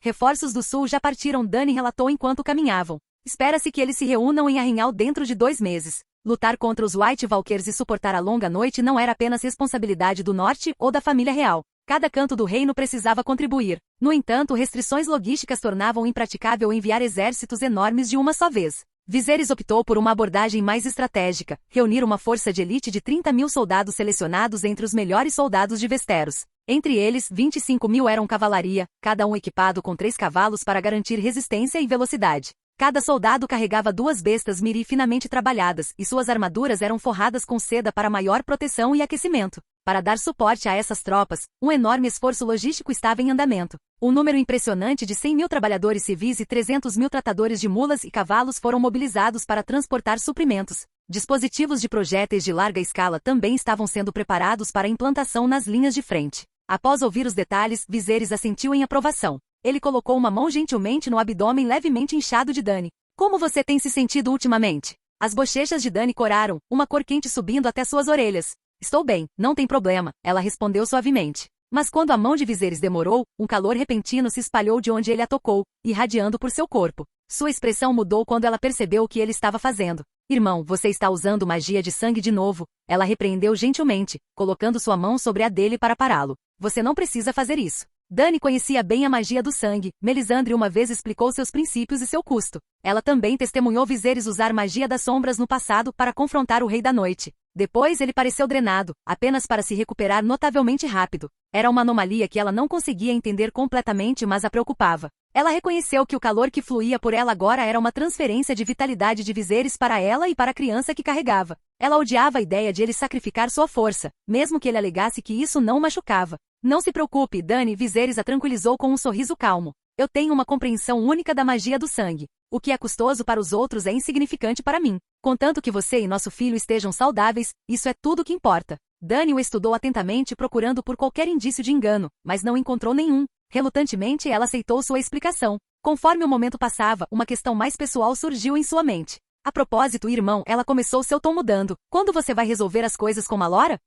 Reforços do sul já partiram, Dany relatou enquanto caminhavam. Espera-se que eles se reúnam em Arrinhal dentro de 2 meses. Lutar contra os White Walkers e suportar a longa noite não era apenas responsabilidade do norte ou da família real. Cada canto do reino precisava contribuir. No entanto, restrições logísticas tornavam impraticável enviar exércitos enormes de uma só vez. Viserys optou por uma abordagem mais estratégica, reunir uma força de elite de 30.000 soldados selecionados entre os melhores soldados de Westeros. Entre eles, 25.000 eram cavalaria, cada um equipado com 3 cavalos para garantir resistência e velocidade. Cada soldado carregava 2 bestas miri finamente trabalhadas, e suas armaduras eram forradas com seda para maior proteção e aquecimento. Para dar suporte a essas tropas, um enorme esforço logístico estava em andamento. Um número impressionante de 100.000 trabalhadores civis e 300.000 tratadores de mulas e cavalos foram mobilizados para transportar suprimentos. Dispositivos de projéteis de larga escala também estavam sendo preparados para implantação nas linhas de frente. Após ouvir os detalhes, Viserys assentiu em aprovação. Ele colocou uma mão gentilmente no abdômen levemente inchado de Dany. Como você tem se sentido ultimamente? As bochechas de Dany coraram, uma cor quente subindo até suas orelhas. Estou bem, não tem problema, ela respondeu suavemente. Mas quando a mão de Viserys demorou, um calor repentino se espalhou de onde ele a tocou, irradiando por seu corpo. Sua expressão mudou quando ela percebeu o que ele estava fazendo. Irmão, você está usando magia de sangue de novo, ela repreendeu gentilmente, colocando sua mão sobre a dele para pará-lo. Você não precisa fazer isso. Dany conhecia bem a magia do sangue. Melisandre uma vez explicou seus princípios e seu custo. Ela também testemunhou Viserys usar magia das sombras no passado para confrontar o Rei da Noite. Depois ele pareceu drenado, apenas para se recuperar notavelmente rápido. Era uma anomalia que ela não conseguia entender completamente, mas a preocupava. Ela reconheceu que o calor que fluía por ela agora era uma transferência de vitalidade de Viserys para ela e para a criança que carregava. Ela odiava a ideia de ele sacrificar sua força, mesmo que ele alegasse que isso não o machucava. Não se preocupe, Dany, Viserys a tranquilizou com um sorriso calmo. Eu tenho uma compreensão única da magia do sangue. O que é custoso para os outros é insignificante para mim. Contanto que você e nosso filho estejam saudáveis, isso é tudo o que importa. Dany o estudou atentamente procurando por qualquer indício de engano, mas não encontrou nenhum. Relutantemente ela aceitou sua explicação. Conforme o momento passava, uma questão mais pessoal surgiu em sua mente. A propósito, irmão, ela começou seu tom mudando. Quando você vai resolver as coisas com Malora?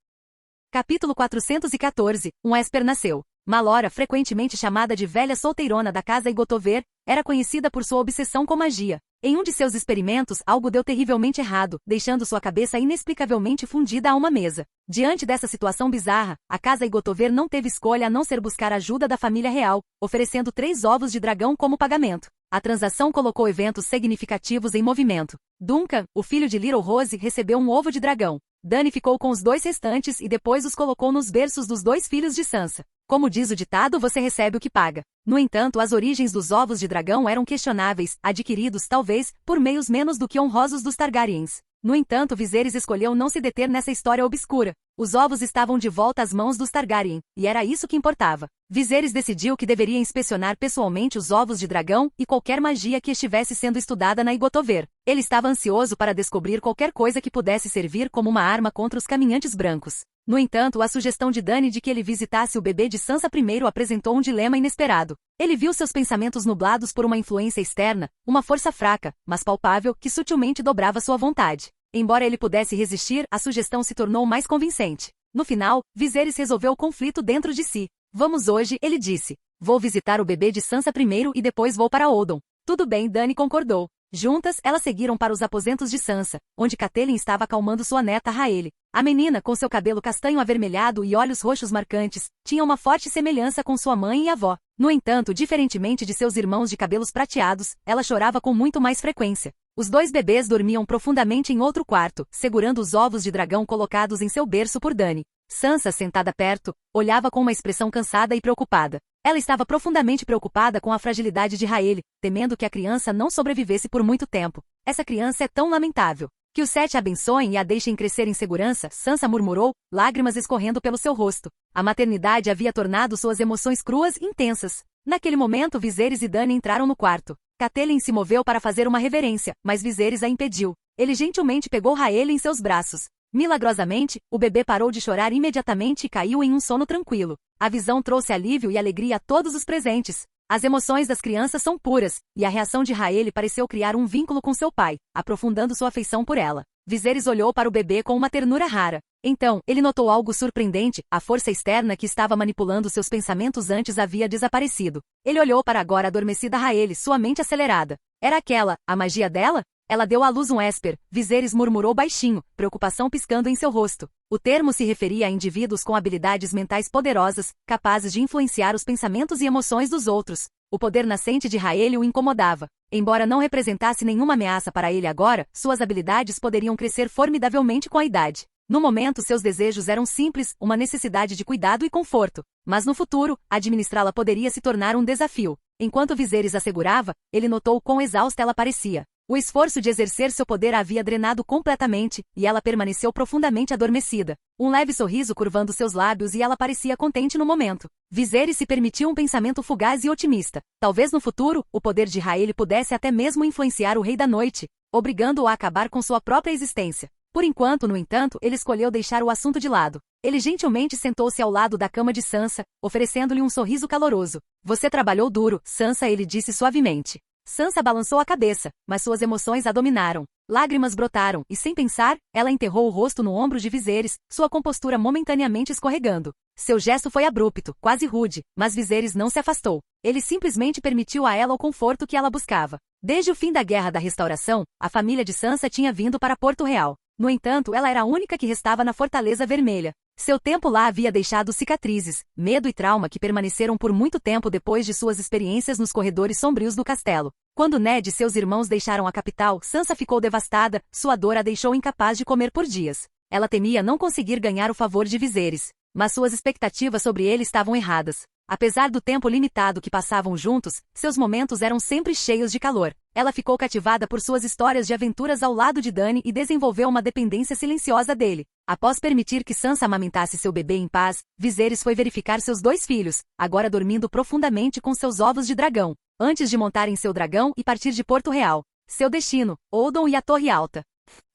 Capítulo 414, um Esper nasceu. Malora, frequentemente chamada de velha solteirona da casa Igotover, era conhecida por sua obsessão com magia. Em um de seus experimentos, algo deu terrivelmente errado, deixando sua cabeça inexplicavelmente fundida a uma mesa. Diante dessa situação bizarra, a casa Igotover não teve escolha a não ser buscar ajuda da família real, oferecendo 3 ovos de dragão como pagamento. A transação colocou eventos significativos em movimento. Duncan, o filho de Little Rose, recebeu um ovo de dragão. Dany ficou com os 2 restantes e depois os colocou nos berços dos 2 filhos de Sansa. Como diz o ditado, você recebe o que paga. No entanto, as origens dos ovos de dragão eram questionáveis, adquiridos, talvez, por meios menos do que honrosos dos Targaryens. No entanto, Viserys escolheu não se deter nessa história obscura. Os ovos estavam de volta às mãos dos Targaryen, e era isso que importava. Viserys decidiu que deveria inspecionar pessoalmente os ovos de dragão e qualquer magia que estivesse sendo estudada na Igotover. Ele estava ansioso para descobrir qualquer coisa que pudesse servir como uma arma contra os caminhantes brancos. No entanto, a sugestão de Dany de que ele visitasse o bebê de Sansa I apresentou um dilema inesperado. Ele viu seus pensamentos nublados por uma influência externa, uma força fraca, mas palpável, que sutilmente dobrava sua vontade. Embora ele pudesse resistir, a sugestão se tornou mais convincente. No final, Viserys resolveu o conflito dentro de si. Vamos hoje, ele disse. Vou visitar o bebê de Sansa primeiro e depois vou para Oldon. Tudo bem, Dany concordou. Juntas, elas seguiram para os aposentos de Sansa, onde Catelyn estava acalmando sua neta Raelle. A menina, com seu cabelo castanho avermelhado e olhos roxos marcantes, tinha uma forte semelhança com sua mãe e avó. No entanto, diferentemente de seus irmãos de cabelos prateados, ela chorava com muito mais frequência. Os 2 bebês dormiam profundamente em outro quarto, segurando os ovos de dragão colocados em seu berço por Dany. Sansa, sentada perto, olhava com uma expressão cansada e preocupada. Ela estava profundamente preocupada com a fragilidade de Raelle, temendo que a criança não sobrevivesse por muito tempo. Essa criança é tão lamentável. Que os 7 a abençoem e a deixem crescer em segurança, Sansa murmurou, lágrimas escorrendo pelo seu rosto. A maternidade havia tornado suas emoções cruas e intensas. Naquele momento, Viserys e Dany entraram no quarto. Catelyn se moveu para fazer uma reverência, mas Viserys a impediu. Ele gentilmente pegou Raelle em seus braços. Milagrosamente, o bebê parou de chorar imediatamente e caiu em um sono tranquilo. A visão trouxe alívio e alegria a todos os presentes. As emoções das crianças são puras, e a reação de Raelle pareceu criar um vínculo com seu pai, aprofundando sua afeição por ela. Viserys olhou para o bebê com uma ternura rara. Então, ele notou algo surpreendente, a força externa que estava manipulando seus pensamentos antes havia desaparecido. Ele olhou para a agora adormecida Raelle, sua mente acelerada. Era aquela, a magia dela? Ela deu à luz um Esper, Viserys murmurou baixinho, preocupação piscando em seu rosto. O termo se referia a indivíduos com habilidades mentais poderosas, capazes de influenciar os pensamentos e emoções dos outros. O poder nascente de Raelle o incomodava. Embora não representasse nenhuma ameaça para ele agora, suas habilidades poderiam crescer formidavelmente com a idade. No momento, seus desejos eram simples, uma necessidade de cuidado e conforto. Mas no futuro, administrá-la poderia se tornar um desafio. Enquanto Viserys assegurava, ele notou quão exausta ela parecia. O esforço de exercer seu poder a havia drenado completamente, e ela permaneceu profundamente adormecida. Um leve sorriso curvando seus lábios e ela parecia contente no momento. Viserys se permitiu um pensamento fugaz e otimista. Talvez no futuro, o poder de Raelle pudesse até mesmo influenciar o Rei da Noite, obrigando-o a acabar com sua própria existência. Por enquanto, no entanto, ele escolheu deixar o assunto de lado. Ele gentilmente sentou-se ao lado da cama de Sansa, oferecendo-lhe um sorriso caloroso. Você trabalhou duro, Sansa, ele disse suavemente. Sansa balançou a cabeça, mas suas emoções a dominaram. Lágrimas brotaram, e sem pensar, ela enterrou o rosto no ombro de Viserys, sua compostura momentaneamente escorregando. Seu gesto foi abrupto, quase rude, mas Viserys não se afastou. Ele simplesmente permitiu a ela o conforto que ela buscava. Desde o fim da Guerra da Restauração, a família de Sansa tinha vindo para Porto Real. No entanto, ela era a única que restava na Fortaleza Vermelha. Seu tempo lá havia deixado cicatrizes, medo e trauma que permaneceram por muito tempo depois de suas experiências nos corredores sombrios do castelo. Quando Ned e seus irmãos deixaram a capital, Sansa ficou devastada, sua dor a deixou incapaz de comer por dias. Ela temia não conseguir ganhar o favor de Viserys, mas suas expectativas sobre ele estavam erradas. Apesar do tempo limitado que passavam juntos, seus momentos eram sempre cheios de calor. Ela ficou cativada por suas histórias de aventuras ao lado de Dany e desenvolveu uma dependência silenciosa dele. Após permitir que Sansa amamentasse seu bebê em paz, Viserys foi verificar seus 2 filhos, agora dormindo profundamente com seus ovos de dragão, antes de montar em seu dragão e partir de Porto Real. Seu destino, Oldon e a Torre Alta.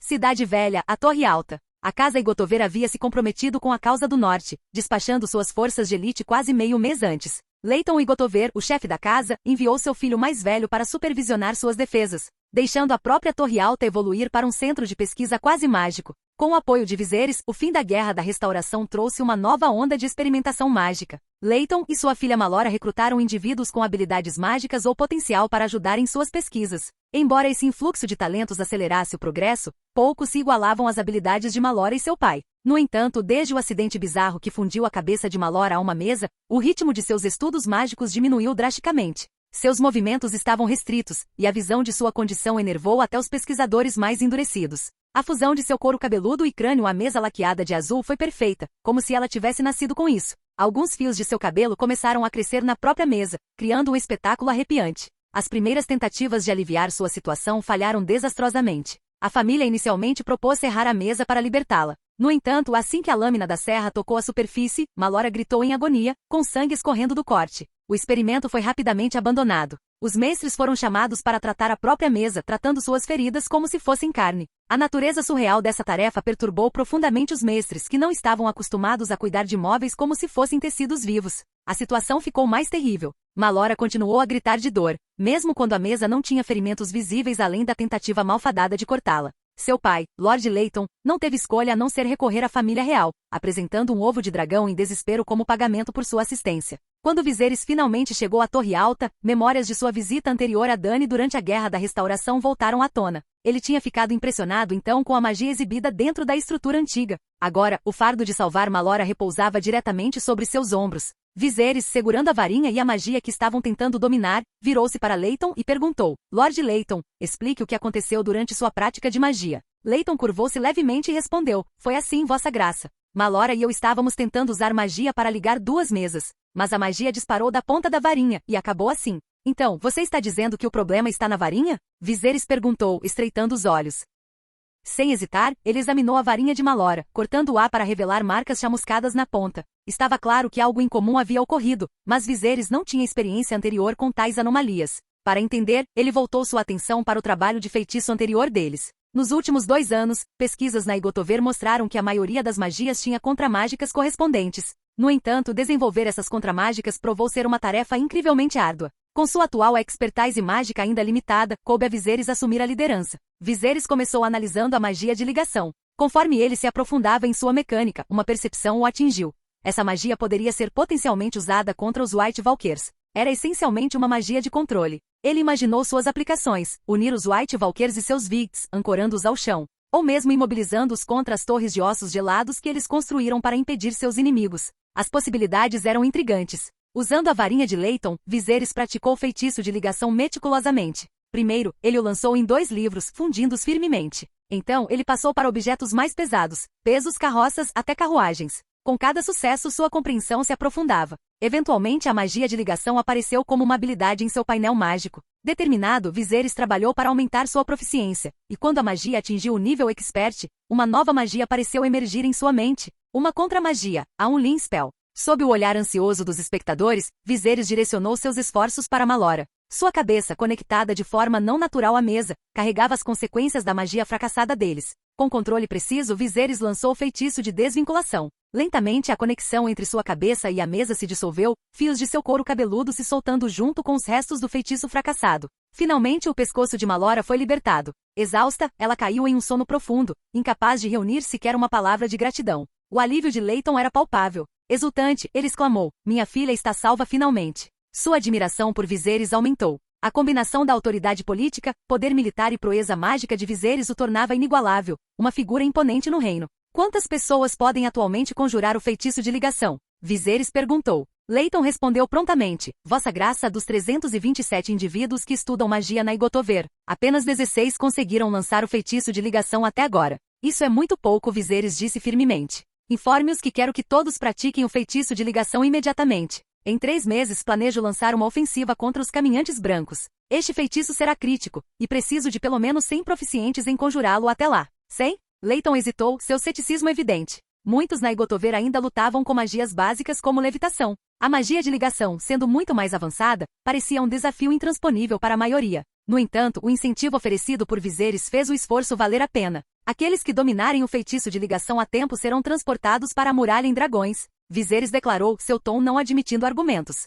Cidade Velha, a Torre Alta. A casa Igotover havia se comprometido com a causa do norte, despachando suas forças de elite quase meio mês antes. Leighton Igotover, o chefe da casa, enviou seu filho mais velho para supervisionar suas defesas, deixando a própria Torre Alta evoluir para um centro de pesquisa quase mágico. Com o apoio de Viserys, o fim da Guerra da Restauração trouxe uma nova onda de experimentação mágica. Leighton e sua filha Malora recrutaram indivíduos com habilidades mágicas ou potencial para ajudar em suas pesquisas. Embora esse influxo de talentos acelerasse o progresso, poucos se igualavam às habilidades de Malora e seu pai. No entanto, desde o acidente bizarro que fundiu a cabeça de Malora a uma mesa, o ritmo de seus estudos mágicos diminuiu drasticamente. Seus movimentos estavam restritos, e a visão de sua condição enervou até os pesquisadores mais endurecidos. A fusão de seu couro cabeludo e crânio à mesa laqueada de azul foi perfeita, como se ela tivesse nascido com isso. Alguns fios de seu cabelo começaram a crescer na própria mesa, criando um espetáculo arrepiante. As primeiras tentativas de aliviar sua situação falharam desastrosamente. A família inicialmente propôs serrar a mesa para libertá-la. No entanto, assim que a lâmina da serra tocou a superfície, Malora gritou em agonia, com sangue escorrendo do corte. O experimento foi rapidamente abandonado. Os mestres foram chamados para tratar a própria mesa, tratando suas feridas como se fossem carne. A natureza surreal dessa tarefa perturbou profundamente os mestres, que não estavam acostumados a cuidar de móveis como se fossem tecidos vivos. A situação ficou mais terrível. Malora continuou a gritar de dor, mesmo quando a mesa não tinha ferimentos visíveis além da tentativa malfadada de cortá-la. Seu pai, Lord Leighton, não teve escolha a não ser recorrer à família real, apresentando um ovo de dragão em desespero como pagamento por sua assistência. Quando Viserys finalmente chegou à Torre Alta, memórias de sua visita anterior a Dany durante a Guerra da Restauração voltaram à tona. Ele tinha ficado impressionado então com a magia exibida dentro da estrutura antiga. Agora, o fardo de salvar Malora repousava diretamente sobre seus ombros. Viserys, segurando a varinha e a magia que estavam tentando dominar, virou-se para Leighton e perguntou: Lord Leighton, explique o que aconteceu durante sua prática de magia. Leighton curvou-se levemente e respondeu: Foi assim, Vossa Graça. Malora e eu estávamos tentando usar magia para ligar 2 mesas, mas a magia disparou da ponta da varinha, e acabou assim. Então, você está dizendo que o problema está na varinha? Viserys perguntou, estreitando os olhos. Sem hesitar, ele examinou a varinha de Malora, cortando-a para revelar marcas chamuscadas na ponta. Estava claro que algo incomum havia ocorrido, mas Viserys não tinha experiência anterior com tais anomalias. Para entender, ele voltou sua atenção para o trabalho de feitiço anterior deles. Nos últimos 2 anos, pesquisas na Igotover mostraram que a maioria das magias tinha contramágicas correspondentes. No entanto, desenvolver essas contramágicas provou ser uma tarefa incrivelmente árdua. Com sua atual expertise mágica ainda limitada, coube a Viserys assumir a liderança. Viserys começou analisando a magia de ligação. Conforme ele se aprofundava em sua mecânica, uma percepção o atingiu. Essa magia poderia ser potencialmente usada contra os White Walkers. Era essencialmente uma magia de controle. Ele imaginou suas aplicações, unir os White Walkers e seus Vigts, ancorando-os ao chão, ou mesmo imobilizando-os contra as torres de ossos gelados que eles construíram para impedir seus inimigos. As possibilidades eram intrigantes. Usando a varinha de Leighton, Viserys praticou o feitiço de ligação meticulosamente. Primeiro, ele o lançou em 2 livros, fundindo-os firmemente. Então, ele passou para objetos mais pesados, pesos, carroças, até carruagens. Com cada sucesso, sua compreensão se aprofundava. Eventualmente, a magia de ligação apareceu como uma habilidade em seu painel mágico. Determinado, Viserys trabalhou para aumentar sua proficiência, e quando a magia atingiu o nível Expert, uma nova magia pareceu emergir em sua mente. Uma contra-magia, a Unleash Spell. Sob o olhar ansioso dos espectadores, Viserys direcionou seus esforços para Malora. Sua cabeça, conectada de forma não natural à mesa, carregava as consequências da magia fracassada deles. Com controle preciso, Viserys lançou o feitiço de desvinculação. Lentamente, a conexão entre sua cabeça e a mesa se dissolveu, fios de seu couro cabeludo se soltando junto com os restos do feitiço fracassado. Finalmente, o pescoço de Malora foi libertado. Exausta, ela caiu em um sono profundo, incapaz de reunir sequer uma palavra de gratidão. O alívio de Leighton era palpável. Exultante, ele exclamou: "Minha filha está salva finalmente." Sua admiração por Viserys aumentou. A combinação da autoridade política, poder militar e proeza mágica de Viserys o tornava inigualável, uma figura imponente no reino. Quantas pessoas podem atualmente conjurar o feitiço de ligação? Viserys perguntou. Leighton respondeu prontamente: "Vossa Graça, dos 327 indivíduos que estudam magia na Igotover, apenas 16 conseguiram lançar o feitiço de ligação até agora." "Isso é muito pouco", Viserys disse firmemente. "Informe-os que quero que todos pratiquem o feitiço de ligação imediatamente. Em 3 meses planejo lançar uma ofensiva contra os caminhantes brancos. Este feitiço será crítico, e preciso de pelo menos 100 proficientes em conjurá-lo até lá." 100? Leighton hesitou, seu ceticismo evidente. Muitos na Igotover ainda lutavam com magias básicas como levitação. A magia de ligação, sendo muito mais avançada, parecia um desafio intransponível para a maioria. No entanto, o incentivo oferecido por Viserys fez o esforço valer a pena. Aqueles que dominarem o feitiço de ligação a tempo serão transportados para a muralha em dragões. Viserys declarou, seu tom não admitindo argumentos.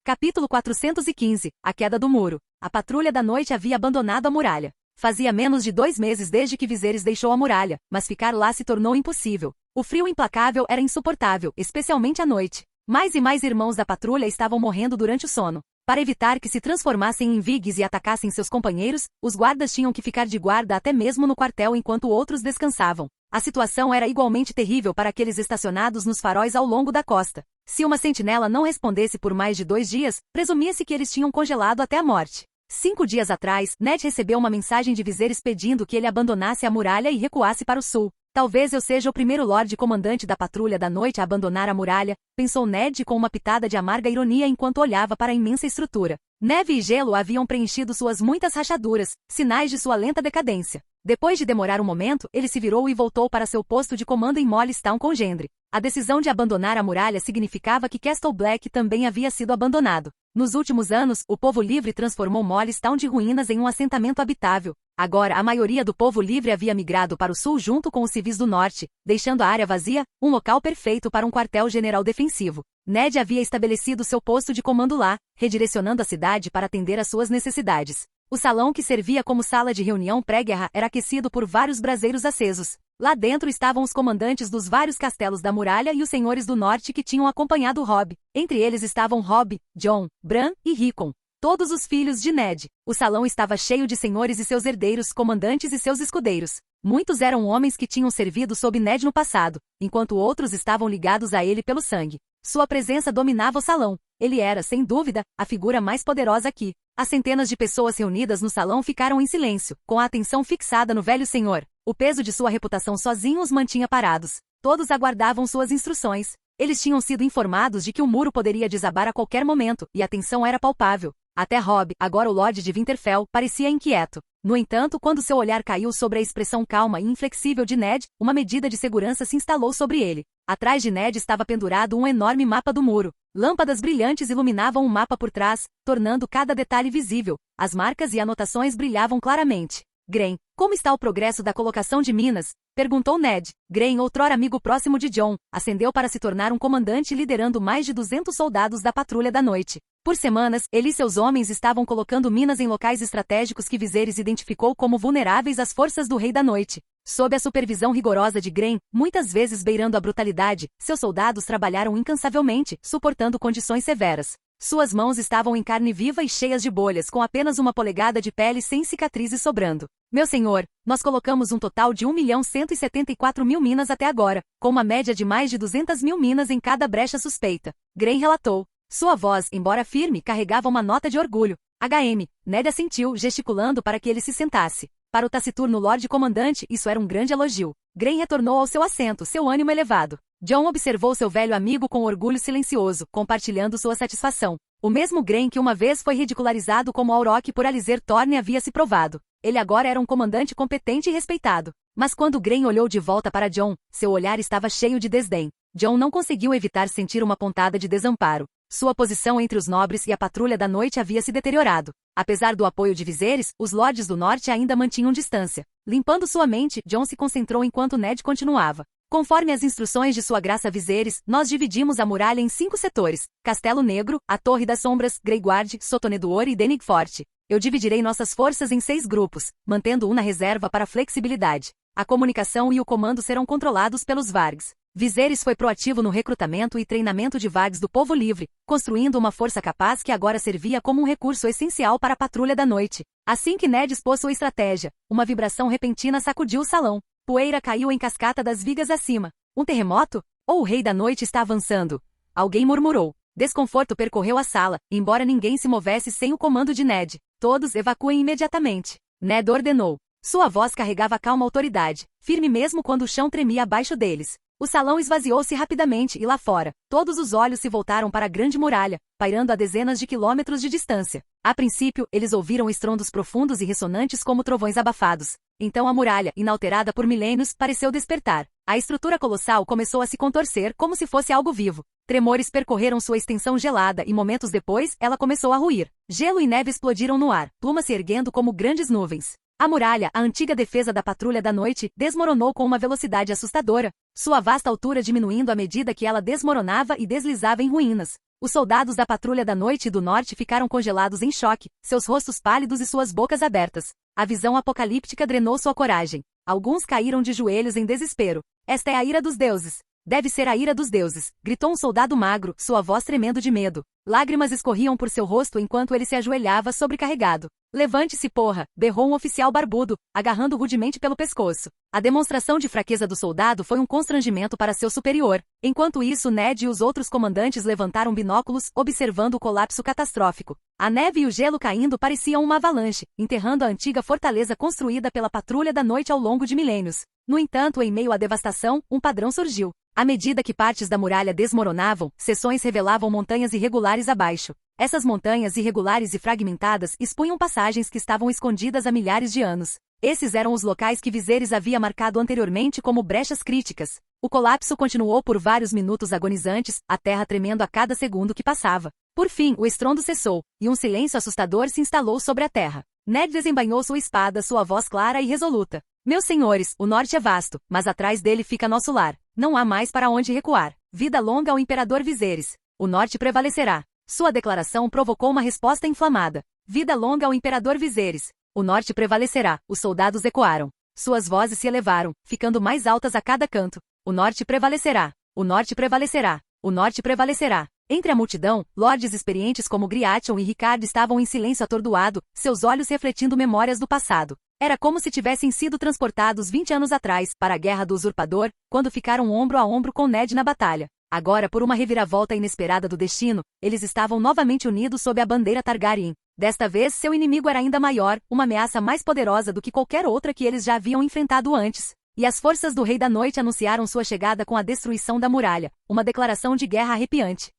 Capítulo 415. A queda do muro. A patrulha da noite havia abandonado a muralha. Fazia menos de 2 meses desde que Viserys deixou a muralha, mas ficar lá se tornou impossível. O frio implacável era insuportável, especialmente à noite. Mais e mais irmãos da patrulha estavam morrendo durante o sono. Para evitar que se transformassem em Viggs e atacassem seus companheiros, os guardas tinham que ficar de guarda até mesmo no quartel enquanto outros descansavam. A situação era igualmente terrível para aqueles estacionados nos faróis ao longo da costa. Se uma sentinela não respondesse por mais de 2 dias, presumia-se que eles tinham congelado até a morte. 5 dias atrás, Ned recebeu uma mensagem de Viserys pedindo que ele abandonasse a muralha e recuasse para o sul. "Talvez eu seja o primeiro Lorde Comandante da Patrulha da Noite a abandonar a muralha", pensou Ned com uma pitada de amarga ironia enquanto olhava para a imensa estrutura. Neve e gelo haviam preenchido suas muitas rachaduras, sinais de sua lenta decadência. Depois de demorar um momento, ele se virou e voltou para seu posto de comando em Mollystown com Gendry. A decisão de abandonar a muralha significava que Castle Black também havia sido abandonado. Nos últimos anos, o povo livre transformou Mollystown de ruínas em um assentamento habitável. Agora, a maioria do povo livre havia migrado para o sul junto com os civis do norte, deixando a área vazia, um local perfeito para um quartel-general defensivo. Ned havia estabelecido seu posto de comando lá, redirecionando a cidade para atender às suas necessidades. O salão que servia como sala de reunião pré-guerra era aquecido por vários braseiros acesos. Lá dentro estavam os comandantes dos vários castelos da muralha e os senhores do norte que tinham acompanhado Robb. Entre eles estavam Robb, Jon, Bran e Rickon, todos os filhos de Ned. O salão estava cheio de senhores e seus herdeiros, comandantes e seus escudeiros. Muitos eram homens que tinham servido sob Ned no passado, enquanto outros estavam ligados a ele pelo sangue. Sua presença dominava o salão. Ele era, sem dúvida, a figura mais poderosa aqui. As centenas de pessoas reunidas no salão ficaram em silêncio, com a atenção fixada no velho senhor. O peso de sua reputação sozinho os mantinha parados. Todos aguardavam suas instruções. Eles tinham sido informados de que o muro poderia desabar a qualquer momento, e a tensão era palpável. Até Robb, agora o Lorde de Winterfell, parecia inquieto. No entanto, quando seu olhar caiu sobre a expressão calma e inflexível de Ned, uma medida de segurança se instalou sobre ele. Atrás de Ned estava pendurado um enorme mapa do muro. Lâmpadas brilhantes iluminavam o mapa por trás, tornando cada detalhe visível. As marcas e anotações brilhavam claramente. "Gren, como está o progresso da colocação de minas?" perguntou Ned. Gren, outrora amigo próximo de Jon, ascendeu para se tornar um comandante liderando mais de 200 soldados da Patrulha da Noite. Por semanas, ele e seus homens estavam colocando minas em locais estratégicos que Viserys identificou como vulneráveis às forças do Rei da Noite. Sob a supervisão rigorosa de Gren, muitas vezes beirando a brutalidade, seus soldados trabalharam incansavelmente, suportando condições severas. Suas mãos estavam em carne viva e cheias de bolhas, com apenas 1 polegada de pele sem cicatrizes sobrando. Meu senhor, nós colocamos um total de 1.174.000 minas até agora, com uma média de mais de 200.000 minas em cada brecha suspeita. Grain relatou. Sua voz, embora firme, carregava uma nota de orgulho. HM, Ned assentiu, gesticulando para que ele se sentasse. Para o taciturno Lorde Comandante, isso era um grande elogio. Grain retornou ao seu assento, seu ânimo elevado. John observou seu velho amigo com orgulho silencioso, compartilhando sua satisfação. O mesmo Grain que uma vez foi ridicularizado como Auroch por Alistair Thorne havia se provado. Ele agora era um comandante competente e respeitado. Mas quando Grain olhou de volta para John, seu olhar estava cheio de desdém. John não conseguiu evitar sentir uma pontada de desamparo. Sua posição entre os nobres e a patrulha da noite havia se deteriorado. Apesar do apoio de Viserys, os lordes do norte ainda mantinham distância. Limpando sua mente, John se concentrou enquanto Ned continuava. Conforme as instruções de sua graça Viserys, nós dividimos a muralha em 5 setores: Castelo Negro, a Torre das Sombras, Greyguard, Sotonedoor e Denning Forte. Eu dividirei nossas forças em 6 grupos, mantendo um na reserva para flexibilidade. A comunicação e o comando serão controlados pelos Vargs. Viserys foi proativo no recrutamento e treinamento de Vargs do Povo Livre, construindo uma força capaz que agora servia como um recurso essencial para a patrulha da noite. Assim que Ned expôs sua estratégia, uma vibração repentina sacudiu o salão. Poeira caiu em cascata das vigas acima. Um terremoto? Ou o Rei da Noite está avançando? Alguém murmurou. Desconforto percorreu a sala, embora ninguém se movesse sem o comando de Ned. Todos evacuem imediatamente. Ned ordenou. Sua voz carregava calma autoridade, firme mesmo quando o chão tremia abaixo deles. O salão esvaziou-se rapidamente e lá fora, todos os olhos se voltaram para a grande muralha, pairando a dezenas de quilômetros de distância. A princípio, eles ouviram estrondos profundos e ressonantes como trovões abafados. Então a muralha, inalterada por milênios, pareceu despertar. A estrutura colossal começou a se contorcer como se fosse algo vivo. Tremores percorreram sua extensão gelada e momentos depois, ela começou a ruir. Gelo e neve explodiram no ar, plumas se erguendo como grandes nuvens. A muralha, a antiga defesa da patrulha da noite, desmoronou com uma velocidade assustadora, sua vasta altura diminuindo à medida que ela desmoronava e deslizava em ruínas. Os soldados da patrulha da noite e do norte ficaram congelados em choque, seus rostos pálidos e suas bocas abertas. A visão apocalíptica drenou sua coragem. Alguns caíram de joelhos em desespero. Esta é a ira dos deuses. Deve ser a ira dos deuses, gritou um soldado magro, sua voz tremendo de medo. Lágrimas escorriam por seu rosto enquanto ele se ajoelhava sobrecarregado. Levante-se, porra, berrou um oficial barbudo, agarrando rudemente pelo pescoço. A demonstração de fraqueza do soldado foi um constrangimento para seu superior. Enquanto isso, Ned e os outros comandantes levantaram binóculos, observando o colapso catastrófico. A neve e o gelo caindo pareciam uma avalanche, enterrando a antiga fortaleza construída pela patrulha da noite ao longo de milênios. No entanto, em meio à devastação, um padrão surgiu. À medida que partes da muralha desmoronavam, seções revelavam montanhas irregulares abaixo. Essas montanhas irregulares e fragmentadas expunham passagens que estavam escondidas há milhares de anos. Esses eram os locais que Viserys havia marcado anteriormente como brechas críticas. O colapso continuou por vários minutos agonizantes, a terra tremendo a cada segundo que passava. Por fim, o estrondo cessou, e um silêncio assustador se instalou sobre a terra. Ned desembainhou sua espada, sua voz clara e resoluta. Meus senhores, o norte é vasto, mas atrás dele fica nosso lar. Não há mais para onde recuar. Vida longa ao imperador Viserys. O norte prevalecerá. Sua declaração provocou uma resposta inflamada. Vida longa ao imperador Viserys. O norte prevalecerá. Os soldados ecoaram. Suas vozes se elevaram, ficando mais altas a cada canto. O norte prevalecerá. O norte prevalecerá. O norte prevalecerá. Entre a multidão, lordes experientes como Griation e Rickard estavam em silêncio atordoado, seus olhos refletindo memórias do passado. Era como se tivessem sido transportados 20 anos atrás, para a Guerra do Usurpador, quando ficaram ombro a ombro com Ned na batalha. Agora, por uma reviravolta inesperada do destino, eles estavam novamente unidos sob a bandeira Targaryen. Desta vez, seu inimigo era ainda maior, uma ameaça mais poderosa do que qualquer outra que eles já haviam enfrentado antes. E as forças do Rei da Noite anunciaram sua chegada com a destruição da muralha, uma declaração de guerra arrepiante.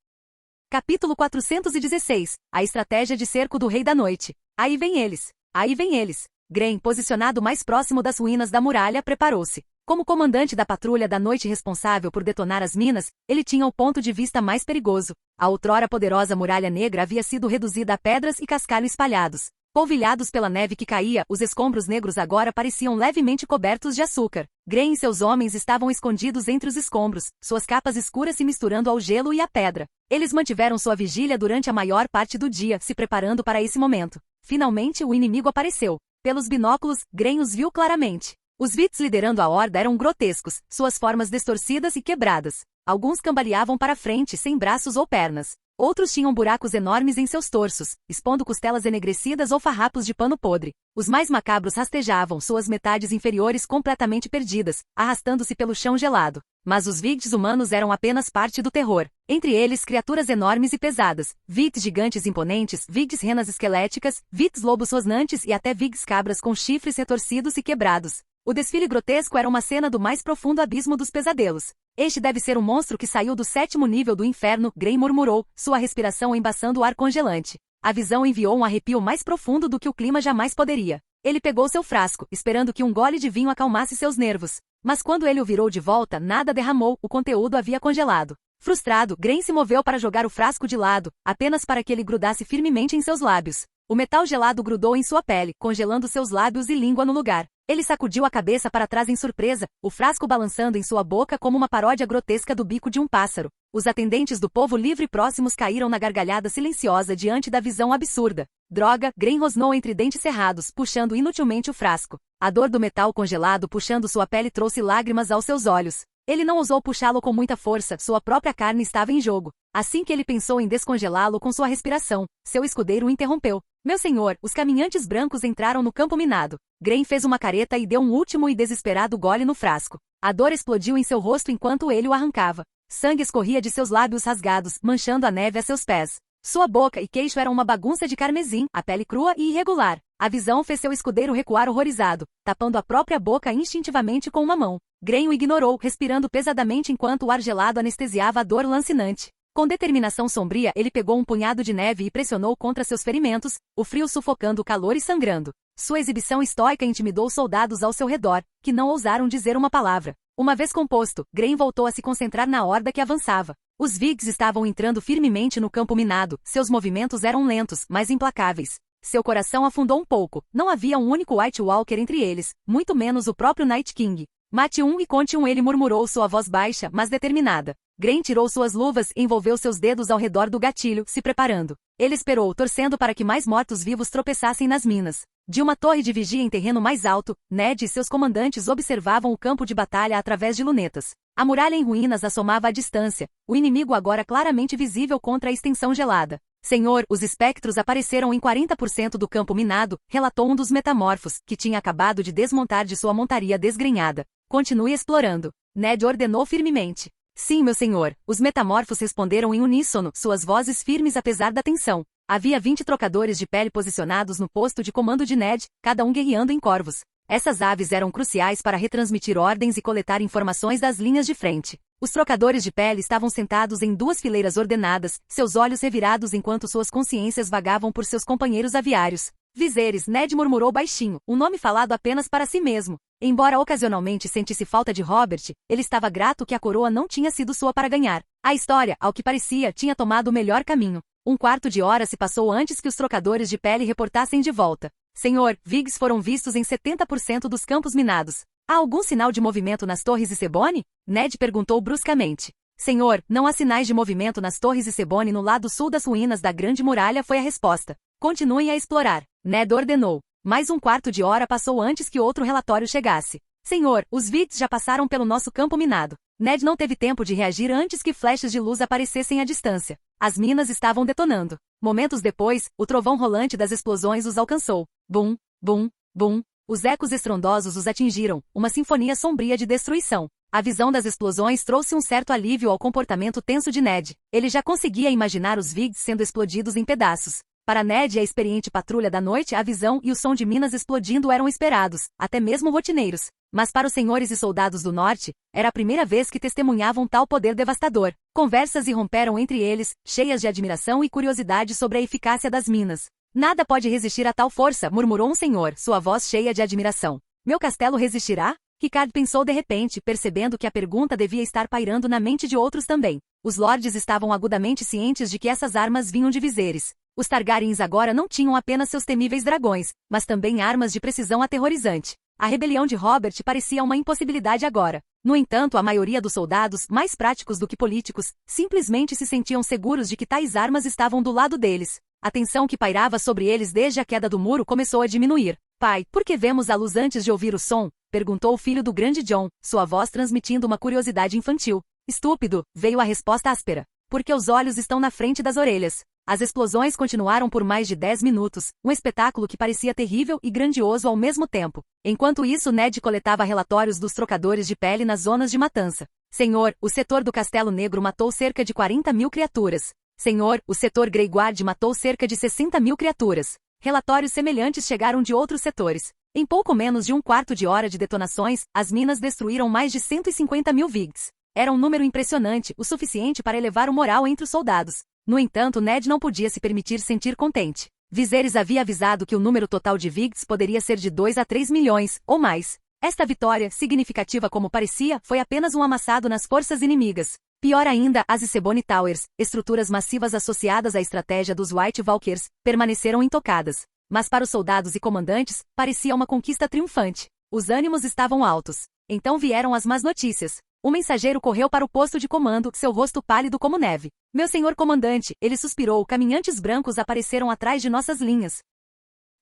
Capítulo 416. A estratégia de cerco do Rei da Noite. Aí vem eles. Aí vem eles. Grain, posicionado mais próximo das ruínas da muralha, preparou-se. Como comandante da patrulha da noite responsável por detonar as minas, ele tinha o ponto de vista mais perigoso. A outrora poderosa muralha negra havia sido reduzida a pedras e cascalho espalhados. Polvilhados pela neve que caía, os escombros negros agora pareciam levemente cobertos de açúcar. Grain e seus homens estavam escondidos entre os escombros, suas capas escuras se misturando ao gelo e à pedra. Eles mantiveram sua vigília durante a maior parte do dia, se preparando para esse momento. Finalmente, o inimigo apareceu. Pelos binóculos, Grain os viu claramente. Os Vits liderando a horda eram grotescos, suas formas distorcidas e quebradas. Alguns cambaleavam para frente sem braços ou pernas. Outros tinham buracos enormes em seus torsos, expondo costelas enegrecidas ou farrapos de pano podre. Os mais macabros rastejavam, suas metades inferiores completamente perdidas, arrastando-se pelo chão gelado. Mas os Vigds humanos eram apenas parte do terror. Entre eles, criaturas enormes e pesadas, Vigds gigantes imponentes, Vigds renas esqueléticas, Vigds lobos rosnantes e até Vigds cabras com chifres retorcidos e quebrados. O desfile grotesco era uma cena do mais profundo abismo dos pesadelos. Este deve ser um monstro que saiu do 7º nível do inferno, Grey murmurou, sua respiração embaçando o ar congelante. A visão enviou um arrepio mais profundo do que o clima jamais poderia. Ele pegou seu frasco, esperando que um gole de vinho acalmasse seus nervos. Mas quando ele o virou de volta, nada derramou, o conteúdo havia congelado. Frustrado, Grey se moveu para jogar o frasco de lado, apenas para que ele grudasse firmemente em seus lábios. O metal gelado grudou em sua pele, congelando seus lábios e língua no lugar. Ele sacudiu a cabeça para trás em surpresa, o frasco balançando em sua boca como uma paródia grotesca do bico de um pássaro. Os atendentes do povo livre próximos caíram na gargalhada silenciosa diante da visão absurda. Droga, Grey rosnou entre dentes cerrados, puxando inutilmente o frasco. A dor do metal congelado puxando sua pele trouxe lágrimas aos seus olhos. Ele não ousou puxá-lo com muita força, sua própria carne estava em jogo. Assim que ele pensou em descongelá-lo com sua respiração, seu escudeiro o interrompeu. Meu senhor, os caminhantes brancos entraram no campo minado. Grey fez uma careta e deu um último e desesperado gole no frasco. A dor explodiu em seu rosto enquanto ele o arrancava. Sangue escorria de seus lábios rasgados, manchando a neve a seus pés. Sua boca e queixo eram uma bagunça de carmesim, a pele crua e irregular. A visão fez seu escudeiro recuar horrorizado, tapando a própria boca instintivamente com uma mão. Grey o ignorou, respirando pesadamente enquanto o ar gelado anestesiava a dor lancinante. Com determinação sombria, ele pegou um punhado de neve e pressionou contra seus ferimentos, o frio sufocando o calor e sangrando. Sua exibição estoica intimidou soldados ao seu redor, que não ousaram dizer uma palavra. Uma vez composto, Grey voltou a se concentrar na horda que avançava. Os Vigds estavam entrando firmemente no campo minado, seus movimentos eram lentos, mas implacáveis. Seu coração afundou um pouco, não havia um único White Walker entre eles, muito menos o próprio Night King. Mate um e conte um, ele murmurou, sua voz baixa, mas determinada. Grey tirou suas luvas e envolveu seus dedos ao redor do gatilho, se preparando. Ele esperou, torcendo para que mais mortos-vivos tropeçassem nas minas. De uma torre de vigia em terreno mais alto, Ned e seus comandantes observavam o campo de batalha através de lunetas. A muralha em ruínas assomava à distância, o inimigo agora claramente visível contra a extensão gelada. Senhor, os espectros apareceram em 40% do campo minado, relatou um dos metamorfos, que tinha acabado de desmontar de sua montaria desgrenhada. Continue explorando. Ned ordenou firmemente. Sim, meu senhor. Os metamorfos responderam em uníssono, suas vozes firmes apesar da tensão. Havia 20 trocadores de pele posicionados no posto de comando de Ned, cada um guerreando em corvos. Essas aves eram cruciais para retransmitir ordens e coletar informações das linhas de frente. Os trocadores de pele estavam sentados em 2 fileiras ordenadas, seus olhos revirados enquanto suas consciências vagavam por seus companheiros aviários. Viserys, Ned murmurou baixinho, um nome falado apenas para si mesmo. Embora ocasionalmente sentisse falta de Robert, ele estava grato que a coroa não tinha sido sua para ganhar. A história, ao que parecia, tinha tomado o melhor caminho. Um quarto de hora se passou antes que os trocadores de pele reportassem de volta. Senhor, Viggs foram vistos em 70% dos campos minados. Há algum sinal de movimento nas torres Icebone? Ned perguntou bruscamente. Senhor, não há sinais de movimento nas torres Icebone no lado sul das ruínas da Grande Muralha, foi a resposta. Continuem a explorar. Ned ordenou. Mais um quarto de hora passou antes que outro relatório chegasse. Senhor, os Vigds já passaram pelo nosso campo minado. Ned não teve tempo de reagir antes que flechas de luz aparecessem à distância. As minas estavam detonando. Momentos depois, o trovão rolante das explosões os alcançou. Bum, bum, bum. Os ecos estrondosos os atingiram, uma sinfonia sombria de destruição. A visão das explosões trouxe um certo alívio ao comportamento tenso de Ned. Ele já conseguia imaginar os Vigds sendo explodidos em pedaços. Para Ned e a experiente patrulha da noite, a visão e o som de minas explodindo eram esperados, até mesmo rotineiros. Mas para os senhores e soldados do norte, era a primeira vez que testemunhavam tal poder devastador. Conversas irromperam entre eles, cheias de admiração e curiosidade sobre a eficácia das minas. Nada pode resistir a tal força, murmurou um senhor, sua voz cheia de admiração. Meu castelo resistirá? Rickard pensou de repente, percebendo que a pergunta devia estar pairando na mente de outros também. Os lordes estavam agudamente cientes de que essas armas vinham de Viserys. Os Targaryens agora não tinham apenas seus temíveis dragões, mas também armas de precisão aterrorizante. A rebelião de Robert parecia uma impossibilidade agora. No entanto, a maioria dos soldados, mais práticos do que políticos, simplesmente se sentiam seguros de que tais armas estavam do lado deles. A tensão que pairava sobre eles desde a queda do muro começou a diminuir. Pai, por que vemos a luz antes de ouvir o som? Perguntou o filho do grande Jon, sua voz transmitindo uma curiosidade infantil. Estúpido, veio a resposta áspera. Porque os olhos estão na frente das orelhas. As explosões continuaram por mais de 10 minutos, um espetáculo que parecia terrível e grandioso ao mesmo tempo. Enquanto isso, Ned coletava relatórios dos trocadores de pele nas zonas de matança. Senhor, o setor do Castelo Negro matou cerca de 40 mil criaturas. Senhor, o setor Greyguard matou cerca de 60 mil criaturas. Relatórios semelhantes chegaram de outros setores. Em pouco menos de um quarto de hora de detonações, as minas destruíram mais de 150 mil Viggs. Era um número impressionante, o suficiente para elevar o moral entre os soldados. No entanto, Ned não podia se permitir sentir contente. Viserys havia avisado que o número total de Viggs poderia ser de 2 a 3 milhões, ou mais. Esta vitória, significativa como parecia, foi apenas um amassado nas forças inimigas. Pior ainda, as Icebone Towers, estruturas massivas associadas à estratégia dos White Walkers, permaneceram intocadas. Mas para os soldados e comandantes, parecia uma conquista triunfante. Os ânimos estavam altos. Então vieram as más notícias. O mensageiro correu para o posto de comando, seu rosto pálido como neve. Meu senhor comandante, ele suspirou, caminhantes brancos apareceram atrás de nossas linhas.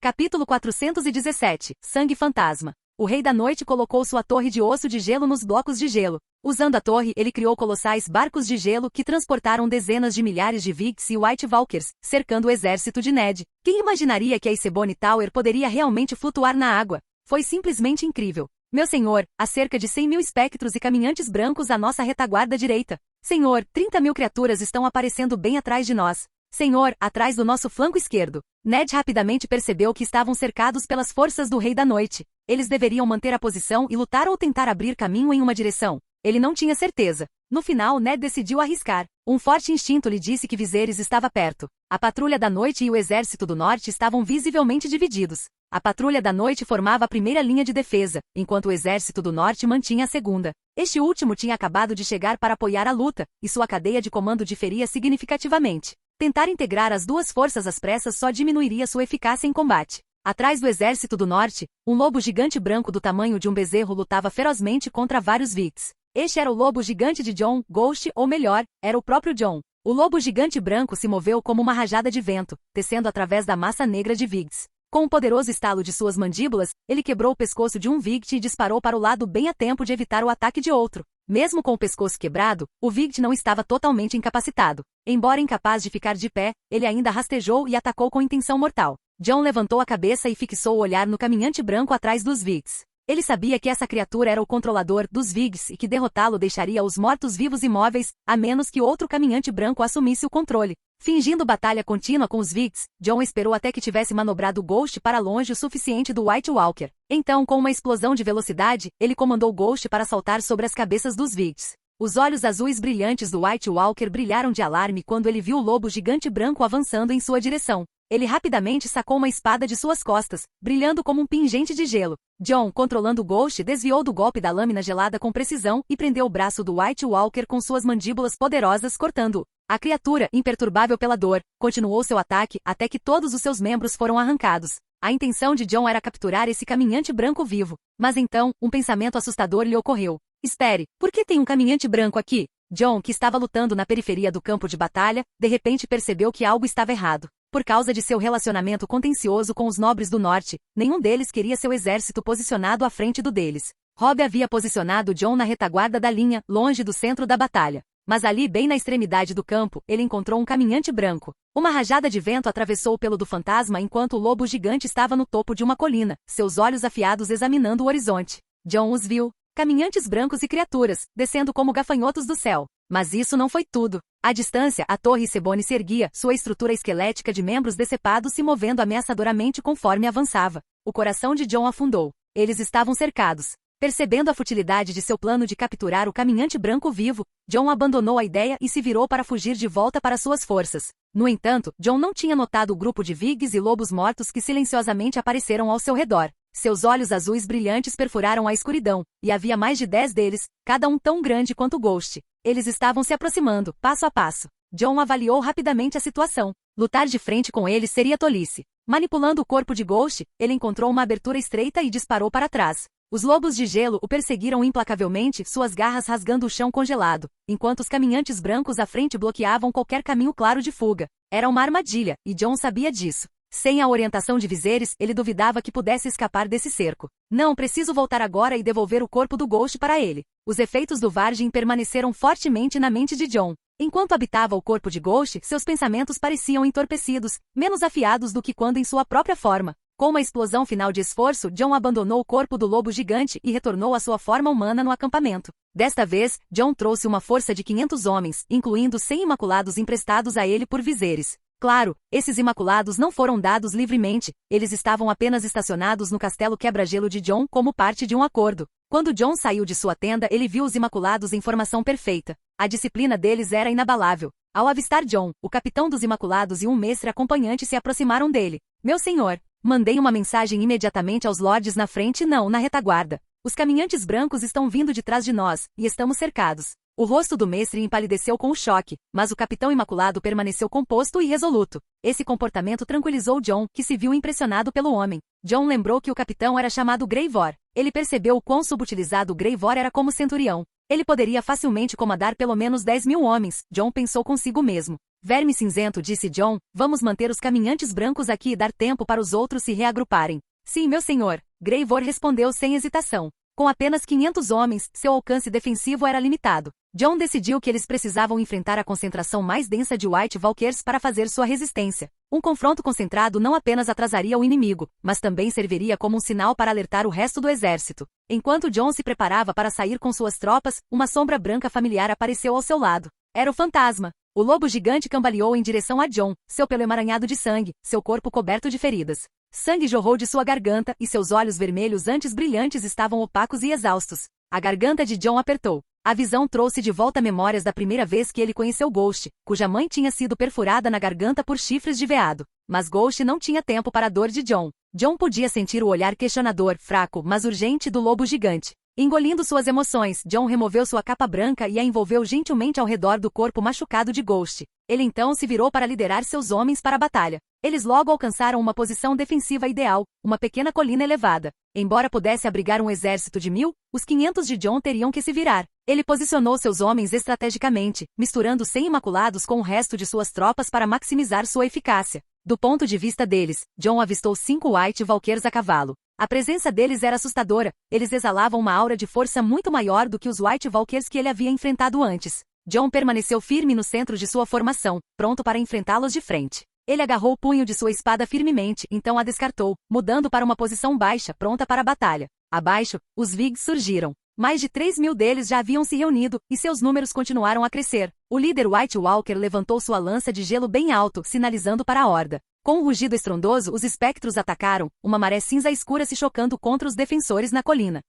Capítulo 417, Sangue Fantasma. O Rei da Noite colocou sua torre de osso de gelo nos blocos de gelo. Usando a torre, ele criou colossais barcos de gelo que transportaram dezenas de milhares de Viggs e White Walkers, cercando o exército de Ned. Quem imaginaria que a Icebone Tower poderia realmente flutuar na água? Foi simplesmente incrível. Meu senhor, há cerca de 100 mil espectros e caminhantes brancos à nossa retaguarda direita. Senhor, 30 mil criaturas estão aparecendo bem atrás de nós. Senhor, atrás do nosso flanco esquerdo. Ned rapidamente percebeu que estavam cercados pelas forças do Rei da Noite. Eles deveriam manter a posição e lutar ou tentar abrir caminho em uma direção. Ele não tinha certeza. No final, Ned decidiu arriscar. Um forte instinto lhe disse que Viserys estava perto. A Patrulha da Noite e o Exército do Norte estavam visivelmente divididos. A Patrulha da Noite formava a primeira linha de defesa, enquanto o Exército do Norte mantinha a segunda. Este último tinha acabado de chegar para apoiar a luta, e sua cadeia de comando diferia significativamente. Tentar integrar as duas forças às pressas só diminuiria sua eficácia em combate. Atrás do Exército do Norte, um lobo gigante branco do tamanho de um bezerro lutava ferozmente contra vários Viggs. Este era o lobo gigante de Jon, Ghost, ou melhor, era o próprio Jon. O lobo gigante branco se moveu como uma rajada de vento, descendo através da massa negra de Viggs. Com um poderoso estalo de suas mandíbulas, ele quebrou o pescoço de um Viggt e disparou para o lado bem a tempo de evitar o ataque de outro. Mesmo com o pescoço quebrado, o Viggt não estava totalmente incapacitado. Embora incapaz de ficar de pé, ele ainda rastejou e atacou com intenção mortal. Jon levantou a cabeça e fixou o olhar no caminhante branco atrás dos Viggs. Ele sabia que essa criatura era o controlador dos Viggs e que derrotá-lo deixaria os mortos-vivos imóveis, a menos que outro caminhante branco assumisse o controle. Fingindo batalha contínua com os Viggs, Jon esperou até que tivesse manobrado o Ghost para longe o suficiente do White Walker. Então, com uma explosão de velocidade, ele comandou o Ghost para saltar sobre as cabeças dos Viggs. Os olhos azuis brilhantes do White Walker brilharam de alarme quando ele viu o lobo gigante branco avançando em sua direção. Ele rapidamente sacou uma espada de suas costas, brilhando como um pingente de gelo. Jon, controlando o Ghost, desviou do golpe da lâmina gelada com precisão e prendeu o braço do White Walker com suas mandíbulas poderosas, cortando-o. A criatura, imperturbável pela dor, continuou seu ataque até que todos os seus membros foram arrancados. A intenção de Jon era capturar esse caminhante branco vivo. Mas então, um pensamento assustador lhe ocorreu. Espere, por que tem um caminhante branco aqui? Jon, que estava lutando na periferia do campo de batalha, de repente percebeu que algo estava errado. Por causa de seu relacionamento contencioso com os nobres do norte, nenhum deles queria seu exército posicionado à frente do deles. Robb havia posicionado Jon na retaguarda da linha, longe do centro da batalha. Mas ali, bem na extremidade do campo, ele encontrou um caminhante branco. Uma rajada de vento atravessou o pelo do fantasma enquanto o lobo gigante estava no topo de uma colina, seus olhos afiados examinando o horizonte. Jon os viu. Caminhantes brancos e criaturas, descendo como gafanhotos do céu. Mas isso não foi tudo. À distância, a torre Icebone se erguia, sua estrutura esquelética de membros decepados se movendo ameaçadoramente conforme avançava. O coração de Jon afundou. Eles estavam cercados. Percebendo a futilidade de seu plano de capturar o caminhante branco vivo, Jon abandonou a ideia e se virou para fugir de volta para suas forças. No entanto, Jon não tinha notado o grupo de Viggs e lobos mortos que silenciosamente apareceram ao seu redor. Seus olhos azuis brilhantes perfuraram a escuridão, e havia mais de 10 deles, cada um tão grande quanto o Ghost. Eles estavam se aproximando, passo a passo. Jon avaliou rapidamente a situação. Lutar de frente com eles seria tolice. Manipulando o corpo de Ghost, ele encontrou uma abertura estreita e disparou para trás. Os lobos de gelo o perseguiram implacavelmente, suas garras rasgando o chão congelado, enquanto os caminhantes brancos à frente bloqueavam qualquer caminho claro de fuga. Era uma armadilha, e Jon sabia disso. Sem a orientação de Viserys, ele duvidava que pudesse escapar desse cerco. Não, preciso voltar agora e devolver o corpo do Ghost para ele. Os efeitos do Vargem permaneceram fortemente na mente de Jon. Enquanto habitava o corpo de Ghost, seus pensamentos pareciam entorpecidos, menos afiados do que quando em sua própria forma. Com uma explosão final de esforço, John abandonou o corpo do lobo gigante e retornou à sua forma humana no acampamento. Desta vez, John trouxe uma força de 500 homens, incluindo 100 imaculados emprestados a ele por Viserys. Claro, esses imaculados não foram dados livremente, eles estavam apenas estacionados no castelo quebra-gelo de John como parte de um acordo. Quando John saiu de sua tenda, ele viu os imaculados em formação perfeita. A disciplina deles era inabalável. Ao avistar John, o capitão dos imaculados e um mestre acompanhante se aproximaram dele. Meu senhor, mandei uma mensagem imediatamente aos lordes na frente e não na retaguarda. Os caminhantes brancos estão vindo de trás de nós, e estamos cercados. O rosto do mestre empalideceu com o choque, mas o capitão imaculado permaneceu composto e resoluto. Esse comportamento tranquilizou John, que se viu impressionado pelo homem. John lembrou que o capitão era chamado Greivor. Ele percebeu o quão subutilizado Greivor era como centurião. Ele poderia facilmente comandar pelo menos 10.000 homens, John pensou consigo mesmo. Verme cinzento, disse John, vamos manter os caminhantes brancos aqui e dar tempo para os outros se reagruparem. Sim, meu senhor, Greivor respondeu sem hesitação. Com apenas 500 homens, seu alcance defensivo era limitado. John decidiu que eles precisavam enfrentar a concentração mais densa de White Walkers para fazer sua resistência. Um confronto concentrado não apenas atrasaria o inimigo, mas também serviria como um sinal para alertar o resto do exército. Enquanto John se preparava para sair com suas tropas, uma sombra branca familiar apareceu ao seu lado. Era o fantasma. O lobo gigante cambaleou em direção a John, seu pelo emaranhado de sangue, seu corpo coberto de feridas. Sangue jorrou de sua garganta e seus olhos vermelhos antes brilhantes estavam opacos e exaustos. A garganta de John apertou. A visão trouxe de volta memórias da primeira vez que ele conheceu Ghost, cuja mãe tinha sido perfurada na garganta por chifres de veado. Mas Ghost não tinha tempo para a dor de John. John podia sentir o olhar questionador, fraco, mas urgente do lobo gigante. Engolindo suas emoções, John removeu sua capa branca e a envolveu gentilmente ao redor do corpo machucado de Ghost. Ele então se virou para liderar seus homens para a batalha. Eles logo alcançaram uma posição defensiva ideal, uma pequena colina elevada. Embora pudesse abrigar um exército de 1.000, os 500 de John teriam que se virar. Ele posicionou seus homens estrategicamente, misturando 100 imaculados com o resto de suas tropas para maximizar sua eficácia. Do ponto de vista deles, John avistou 5 White Walkers a cavalo. A presença deles era assustadora, eles exalavam uma aura de força muito maior do que os White Walkers que ele havia enfrentado antes. John permaneceu firme no centro de sua formação, pronto para enfrentá-los de frente. Ele agarrou o punho de sua espada firmemente, então a descartou, mudando para uma posição baixa, pronta para a batalha. Abaixo, os Vigs surgiram. Mais de 3.000 deles já haviam se reunido, e seus números continuaram a crescer. O líder White Walker levantou sua lança de gelo bem alto, sinalizando para a horda. Com um rugido estrondoso, os espectros atacaram, uma maré cinza escura se chocando contra os defensores na colina.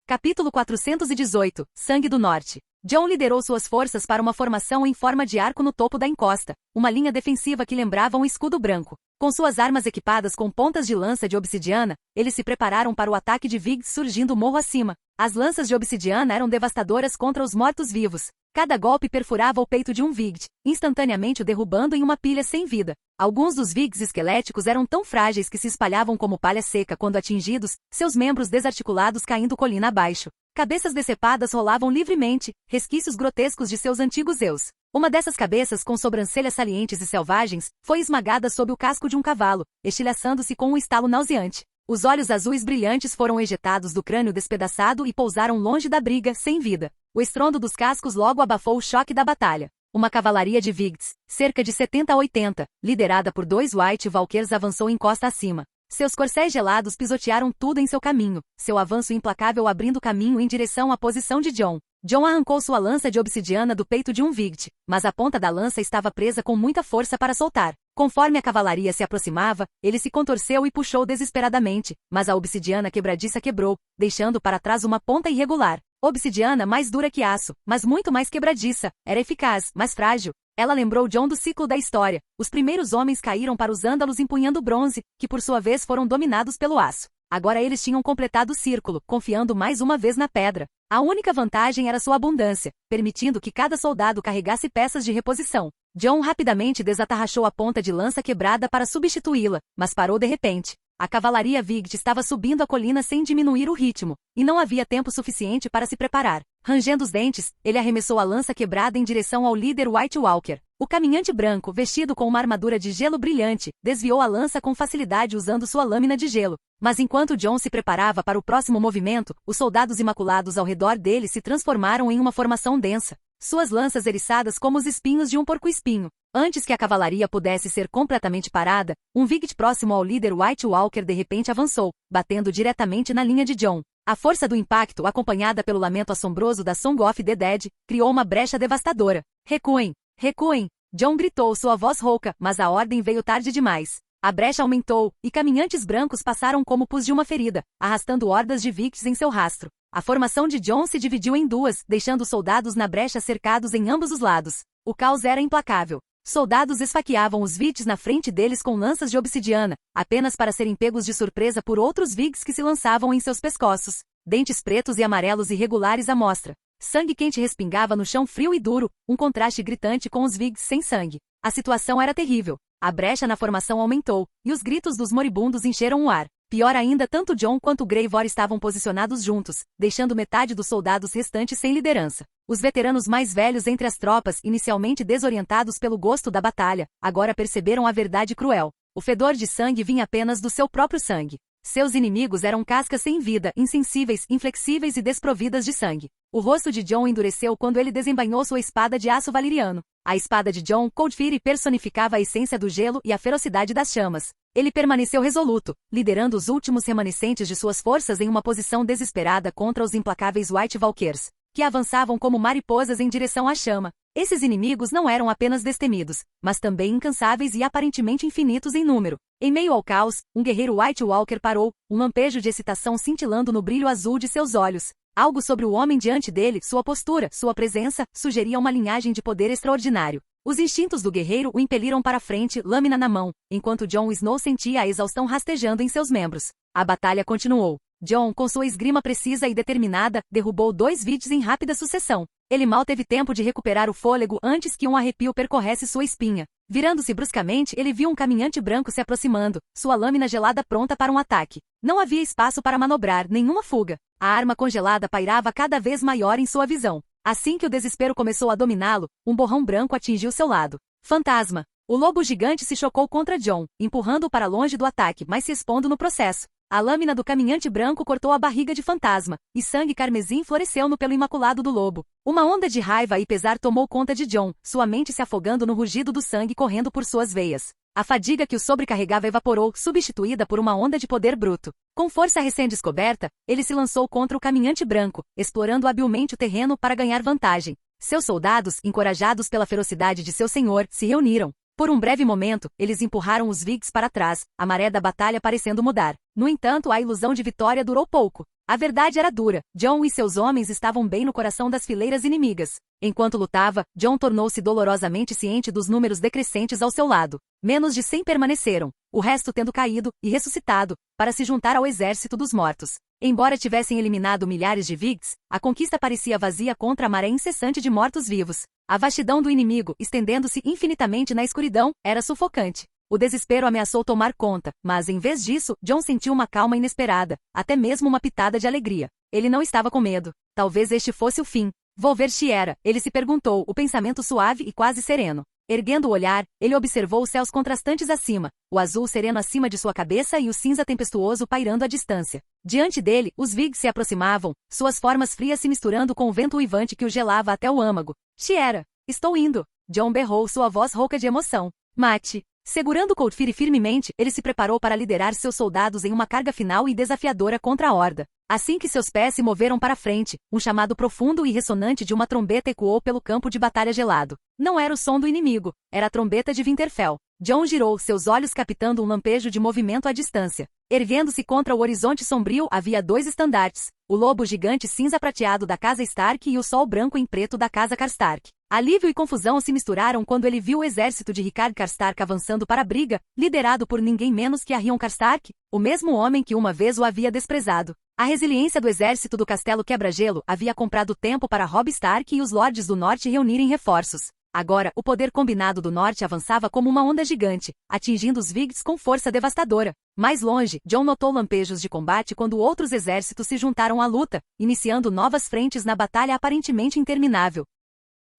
Capítulo 418, Sangue do Norte. John liderou suas forças para uma formação em forma de arco no topo da encosta, uma linha defensiva que lembrava um escudo branco. Com suas armas equipadas com pontas de lança de obsidiana, eles se prepararam para o ataque de Vigs surgindo morro acima. As lanças de obsidiana eram devastadoras contra os mortos-vivos. Cada golpe perfurava o peito de um Vigd, instantaneamente o derrubando em uma pilha sem vida. Alguns dos Vigs esqueléticos eram tão frágeis que se espalhavam como palha seca quando atingidos, seus membros desarticulados caindo colina abaixo. Cabeças decepadas rolavam livremente, resquícios grotescos de seus antigos eus. Uma dessas cabeças com sobrancelhas salientes e selvagens, foi esmagada sob o casco de um cavalo, estilhaçando-se com um estalo nauseante. Os olhos azuis brilhantes foram ejetados do crânio despedaçado e pousaram longe da briga, sem vida. O estrondo dos cascos logo abafou o choque da batalha. Uma cavalaria de Vigds, cerca de 70 a 80, liderada por 2 White Walkers avançou em costa acima. Seus corcéis gelados pisotearam tudo em seu caminho, seu avanço implacável abrindo caminho em direção à posição de John. John arrancou sua lança de obsidiana do peito de um Vigd, mas a ponta da lança estava presa com muita força para soltar. Conforme a cavalaria se aproximava, ele se contorceu e puxou desesperadamente, mas a obsidiana quebradiça quebrou, deixando para trás uma ponta irregular. Obsidiana mais dura que aço, mas muito mais quebradiça, era eficaz, mas frágil. Ela lembrou John do ciclo da história. Os primeiros homens caíram para os ândalos empunhando bronze, que por sua vez foram dominados pelo aço. Agora eles tinham completado o círculo, confiando mais uma vez na pedra. A única vantagem era sua abundância, permitindo que cada soldado carregasse peças de reposição. John rapidamente desatarrachou a ponta de lança quebrada para substituí-la, mas parou de repente. A cavalaria Vigd estava subindo a colina sem diminuir o ritmo, e não havia tempo suficiente para se preparar. Rangendo os dentes, ele arremessou a lança quebrada em direção ao líder White Walker. O caminhante branco, vestido com uma armadura de gelo brilhante, desviou a lança com facilidade usando sua lâmina de gelo. Mas enquanto John se preparava para o próximo movimento, os soldados imaculados ao redor dele se transformaram em uma formação densa. suas lanças eriçadas como os espinhos de um porco-espinho. Antes que a cavalaria pudesse ser completamente parada, um Vigt próximo ao líder White Walker de repente avançou, batendo diretamente na linha de Jon. A força do impacto, acompanhada pelo lamento assombroso da Song of the Dead, criou uma brecha devastadora. Recuem! Recuem! Jon gritou sua voz rouca, mas a ordem veio tarde demais. A brecha aumentou, e caminhantes brancos passaram como pus de uma ferida, arrastando hordas de Victs em seu rastro. A formação de Jon se dividiu em duas, deixando os soldados na brecha cercados em ambos os lados. O caos era implacável. Soldados esfaqueavam os Victs na frente deles com lanças de obsidiana, apenas para serem pegos de surpresa por outros Victs que se lançavam em seus pescoços. Dentes pretos e amarelos irregulares à mostra. Sangue quente respingava no chão frio e duro, um contraste gritante com os Victs sem sangue. A situação era terrível. A brecha na formação aumentou, e os gritos dos moribundos encheram o ar. Pior ainda, tanto Jon quanto Greyvor estavam posicionados juntos, deixando metade dos soldados restantes sem liderança. Os veteranos mais velhos entre as tropas, inicialmente desorientados pelo gosto da batalha, agora perceberam a verdade cruel. O fedor de sangue vinha apenas do seu próprio sangue. Seus inimigos eram cascas sem vida, insensíveis, inflexíveis e desprovidas de sangue. O rosto de Jon endureceu quando ele desembainhou sua espada de aço valeriano. A espada de Jon Coldfury personificava a essência do gelo e a ferocidade das chamas. Ele permaneceu resoluto, liderando os últimos remanescentes de suas forças em uma posição desesperada contra os implacáveis White Walkers, que avançavam como mariposas em direção à chama. Esses inimigos não eram apenas destemidos, mas também incansáveis e aparentemente infinitos em número. Em meio ao caos, um guerreiro White Walker parou, um lampejo de excitação cintilando no brilho azul de seus olhos. Algo sobre o homem diante dele, sua postura, sua presença, sugeria uma linhagem de poder extraordinário. Os instintos do guerreiro o impeliram para frente, lâmina na mão, enquanto Jon Snow sentia a exaustão rastejando em seus membros. A batalha continuou. Jon, com sua esgrima precisa e determinada, derrubou 2 Victs em rápida sucessão. Ele mal teve tempo de recuperar o fôlego antes que um arrepio percorresse sua espinha. Virando-se bruscamente, ele viu um caminhante branco se aproximando, sua lâmina gelada pronta para um ataque. Não havia espaço para manobrar, nenhuma fuga. A arma congelada pairava cada vez maior em sua visão. Assim que o desespero começou a dominá-lo, um borrão branco atingiu seu lado. Fantasma! O lobo gigante se chocou contra Jon, empurrando-o para longe do ataque, mas se expondo no processo. A lâmina do caminhante branco cortou a barriga de Fantasma, e sangue carmesim floresceu no pelo imaculado do lobo. Uma onda de raiva e pesar tomou conta de Jon, sua mente se afogando no rugido do sangue correndo por suas veias. A fadiga que o sobrecarregava evaporou, substituída por uma onda de poder bruto. Com força recém-descoberta, ele se lançou contra o caminhante branco, explorando habilmente o terreno para ganhar vantagem. Seus soldados, encorajados pela ferocidade de seu senhor, se reuniram. Por um breve momento, eles empurraram os Victs para trás, a maré da batalha parecendo mudar. No entanto, a ilusão de vitória durou pouco. A verdade era dura. Jon e seus homens estavam bem no coração das fileiras inimigas. Enquanto lutava, Jon tornou-se dolorosamente ciente dos números decrescentes ao seu lado. Menos de 100 permaneceram, o resto tendo caído e ressuscitado, para se juntar ao exército dos mortos. Embora tivessem eliminado milhares de Victs, a conquista parecia vazia contra a maré incessante de mortos-vivos. A vastidão do inimigo, estendendo-se infinitamente na escuridão, era sufocante. O desespero ameaçou tomar conta, mas em vez disso, Jon sentiu uma calma inesperada, até mesmo uma pitada de alegria. Ele não estava com medo. Talvez este fosse o fim. Vou ver Shiera, ele se perguntou, o pensamento suave e quase sereno. Erguendo o olhar, ele observou os céus contrastantes acima, o azul sereno acima de sua cabeça e o cinza tempestuoso pairando à distância. Diante dele, os Victs se aproximavam, suas formas frias se misturando com o vento uivante que o gelava até o âmago. Shiera, estou indo! Jon berrou sua voz rouca de emoção. Mate! Segurando Coldfury firmemente, ele se preparou para liderar seus soldados em uma carga final e desafiadora contra a horda. Assim que seus pés se moveram para frente, um chamado profundo e ressonante de uma trombeta ecoou pelo campo de batalha gelado. Não era o som do inimigo, era a trombeta de Winterfell. Jon girou, seus olhos captando um lampejo de movimento à distância. Erguendo-se contra o horizonte sombrio havia 2 estandartes, o lobo gigante cinza prateado da casa Stark e o sol branco em preto da casa Karstark. Alívio e confusão se misturaram quando ele viu o exército de Rickard Karstark avançando para a briga, liderado por ninguém menos que Arion Karstark, o mesmo homem que uma vez o havia desprezado. A resiliência do exército do Castelo Quebra-Gelo havia comprado tempo para Robb Stark e os Lordes do Norte reunirem reforços. Agora, o poder combinado do Norte avançava como uma onda gigante, atingindo os Victs com força devastadora. Mais longe, Jon notou lampejos de combate quando outros exércitos se juntaram à luta, iniciando novas frentes na batalha aparentemente interminável.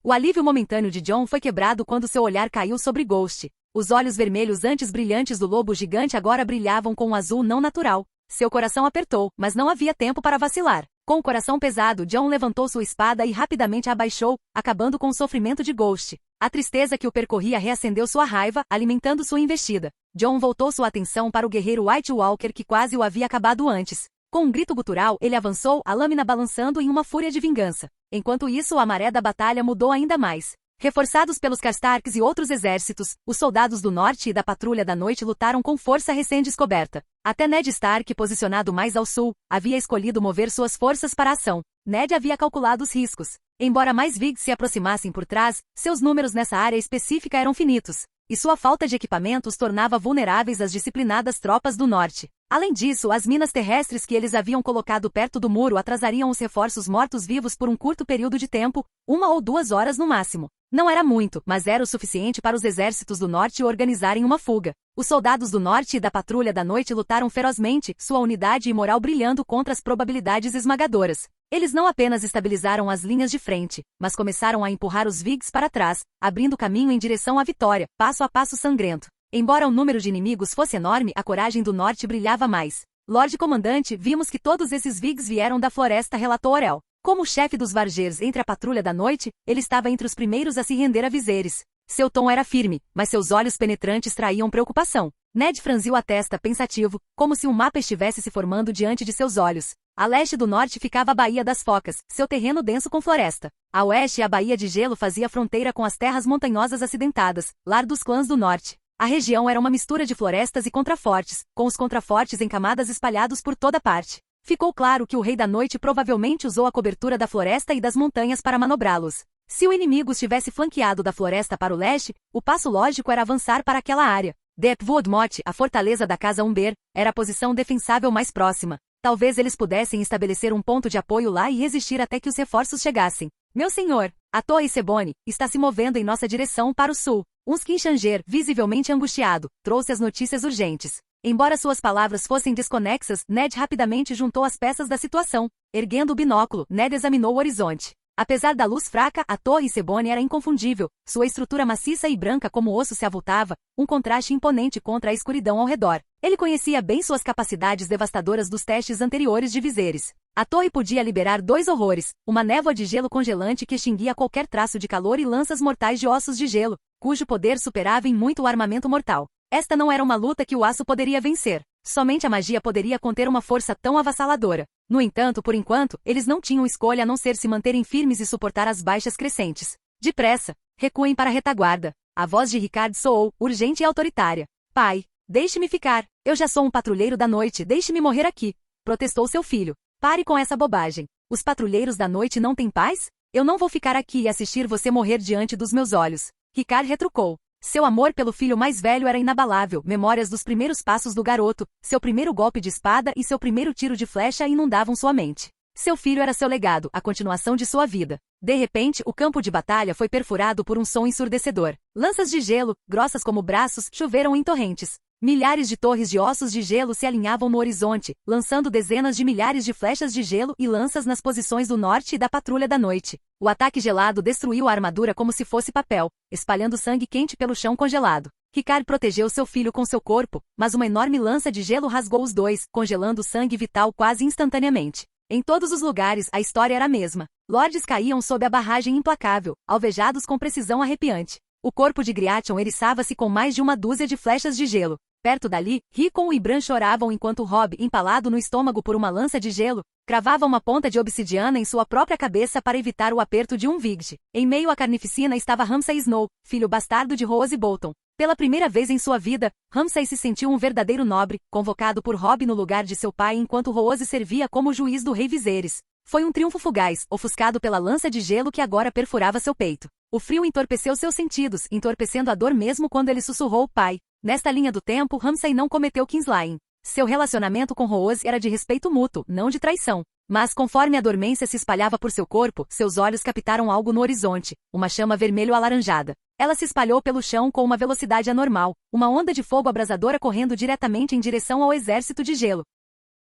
O alívio momentâneo de Jon foi quebrado quando seu olhar caiu sobre Ghost. Os olhos vermelhos antes brilhantes do lobo gigante agora brilhavam com um azul não natural. Seu coração apertou, mas não havia tempo para vacilar. Com o coração pesado, Jon levantou sua espada e rapidamente a abaixou, acabando com o sofrimento de Ghost. A tristeza que o percorria reacendeu sua raiva, alimentando sua investida. Jon voltou sua atenção para o guerreiro White Walker que quase o havia acabado antes. Com um grito gutural, ele avançou, a lâmina balançando em uma fúria de vingança. Enquanto isso, a maré da batalha mudou ainda mais. Reforçados pelos Karstarks e outros exércitos, os soldados do norte e da Patrulha da Noite lutaram com força recém-descoberta. Até Ned Stark, posicionado mais ao sul, havia escolhido mover suas forças para a ação. Ned havia calculado os riscos. Embora mais Vigs se aproximassem por trás, seus números nessa área específica eram finitos, e sua falta de equipamento os tornava vulneráveis às disciplinadas tropas do norte. Além disso, as minas terrestres que eles haviam colocado perto do muro atrasariam os reforços mortos-vivos por um curto período de tempo, 1 ou 2 horas no máximo. Não era muito, mas era o suficiente para os exércitos do norte organizarem uma fuga. Os soldados do norte e da Patrulha da Noite lutaram ferozmente, sua unidade e moral brilhando contra as probabilidades esmagadoras. Eles não apenas estabilizaram as linhas de frente, mas começaram a empurrar os Vigs para trás, abrindo caminho em direção à vitória, passo a passo sangrento. Embora o número de inimigos fosse enorme, a coragem do norte brilhava mais. Lorde Comandante, vimos que todos esses Vigs vieram da floresta, relatou Orell. Como chefe dos Vargeirs entre a Patrulha da Noite, ele estava entre os primeiros a se render a Viserys. Seu tom era firme, mas seus olhos penetrantes traíam preocupação. Ned franziu a testa pensativo, como se um mapa estivesse se formando diante de seus olhos. A leste do norte ficava a Baía das Focas, seu terreno denso com floresta. A oeste, a Baía de Gelo fazia fronteira com as terras montanhosas acidentadas, lar dos clãs do norte. A região era uma mistura de florestas e contrafortes, com os contrafortes em camadas espalhados por toda parte. Ficou claro que o Rei da Noite provavelmente usou a cobertura da floresta e das montanhas para manobrá-los. Se o inimigo estivesse flanqueado da floresta para o leste, o passo lógico era avançar para aquela área. Deepwood Motte, a fortaleza da Casa Umber, era a posição defensável mais próxima. Talvez eles pudessem estabelecer um ponto de apoio lá e resistir até que os reforços chegassem. Meu senhor, a Torre Sebone está se movendo em nossa direção para o sul. Kinshanger, visivelmente angustiado, trouxe as notícias urgentes. Embora suas palavras fossem desconexas, Ned rapidamente juntou as peças da situação. Erguendo o binóculo, Ned examinou o horizonte. Apesar da luz fraca, a Torre Sebone era inconfundível. Sua estrutura maciça e branca como osso se avultava, um contraste imponente contra a escuridão ao redor. Ele conhecia bem suas capacidades devastadoras dos testes anteriores de Viserys. A torre podia liberar 2 horrores, uma névoa de gelo congelante que extinguia qualquer traço de calor e lanças mortais de ossos de gelo, cujo poder superava em muito o armamento mortal. Esta não era uma luta que o aço poderia vencer. Somente a magia poderia conter uma força tão avassaladora. No entanto, por enquanto, eles não tinham escolha a não ser se manterem firmes e suportar as baixas crescentes. Depressa, recuem para a retaguarda. A voz de Rickard soou, urgente e autoritária. Pai, deixe-me ficar. Eu já sou um patrulheiro da noite, deixe-me morrer aqui. Protestou seu filho. Pare com essa bobagem. Os patrulheiros da noite não têm paz? Eu não vou ficar aqui e assistir você morrer diante dos meus olhos. Rickard retrucou. Seu amor pelo filho mais velho era inabalável, memórias dos primeiros passos do garoto, seu primeiro golpe de espada e seu primeiro tiro de flecha inundavam sua mente. Seu filho era seu legado, a continuação de sua vida. De repente, o campo de batalha foi perfurado por um som ensurdecedor. Lanças de gelo, grossas como braços, choveram em torrentes. Milhares de torres de ossos de gelo se alinhavam no horizonte, lançando dezenas de milhares de flechas de gelo e lanças nas posições do norte e da Patrulha da Noite. O ataque gelado destruiu a armadura como se fosse papel, espalhando sangue quente pelo chão congelado. Rickard protegeu seu filho com seu corpo, mas uma enorme lança de gelo rasgou os dois, congelando o sangue vital quase instantaneamente. Em todos os lugares, a história era a mesma. Lordes caíam sob a barragem implacável, alvejados com precisão arrepiante. O corpo de Griation eriçava-se com mais de uma dúzia de flechas de gelo. Perto dali, Rickon e Bran choravam enquanto Robb, empalado no estômago por uma lança de gelo, cravava uma ponta de obsidiana em sua própria cabeça para evitar o aperto de um Vigde. Em meio à carnificina estava Ramsay Snow, filho bastardo de Rose Bolton. Pela primeira vez em sua vida, Ramsay se sentiu um verdadeiro nobre, convocado por Robb no lugar de seu pai enquanto Rose servia como juiz do rei Viserys. Foi um triunfo fugaz, ofuscado pela lança de gelo que agora perfurava seu peito. O frio entorpeceu seus sentidos, entorpecendo a dor mesmo quando ele sussurrou pai. Nesta linha do tempo, Ramsay não cometeu Kinslaying. Seu relacionamento com Rose era de respeito mútuo, não de traição. Mas conforme a dormência se espalhava por seu corpo, seus olhos captaram algo no horizonte, uma chama vermelho-alaranjada. Ela se espalhou pelo chão com uma velocidade anormal, uma onda de fogo abrasadora correndo diretamente em direção ao exército de gelo.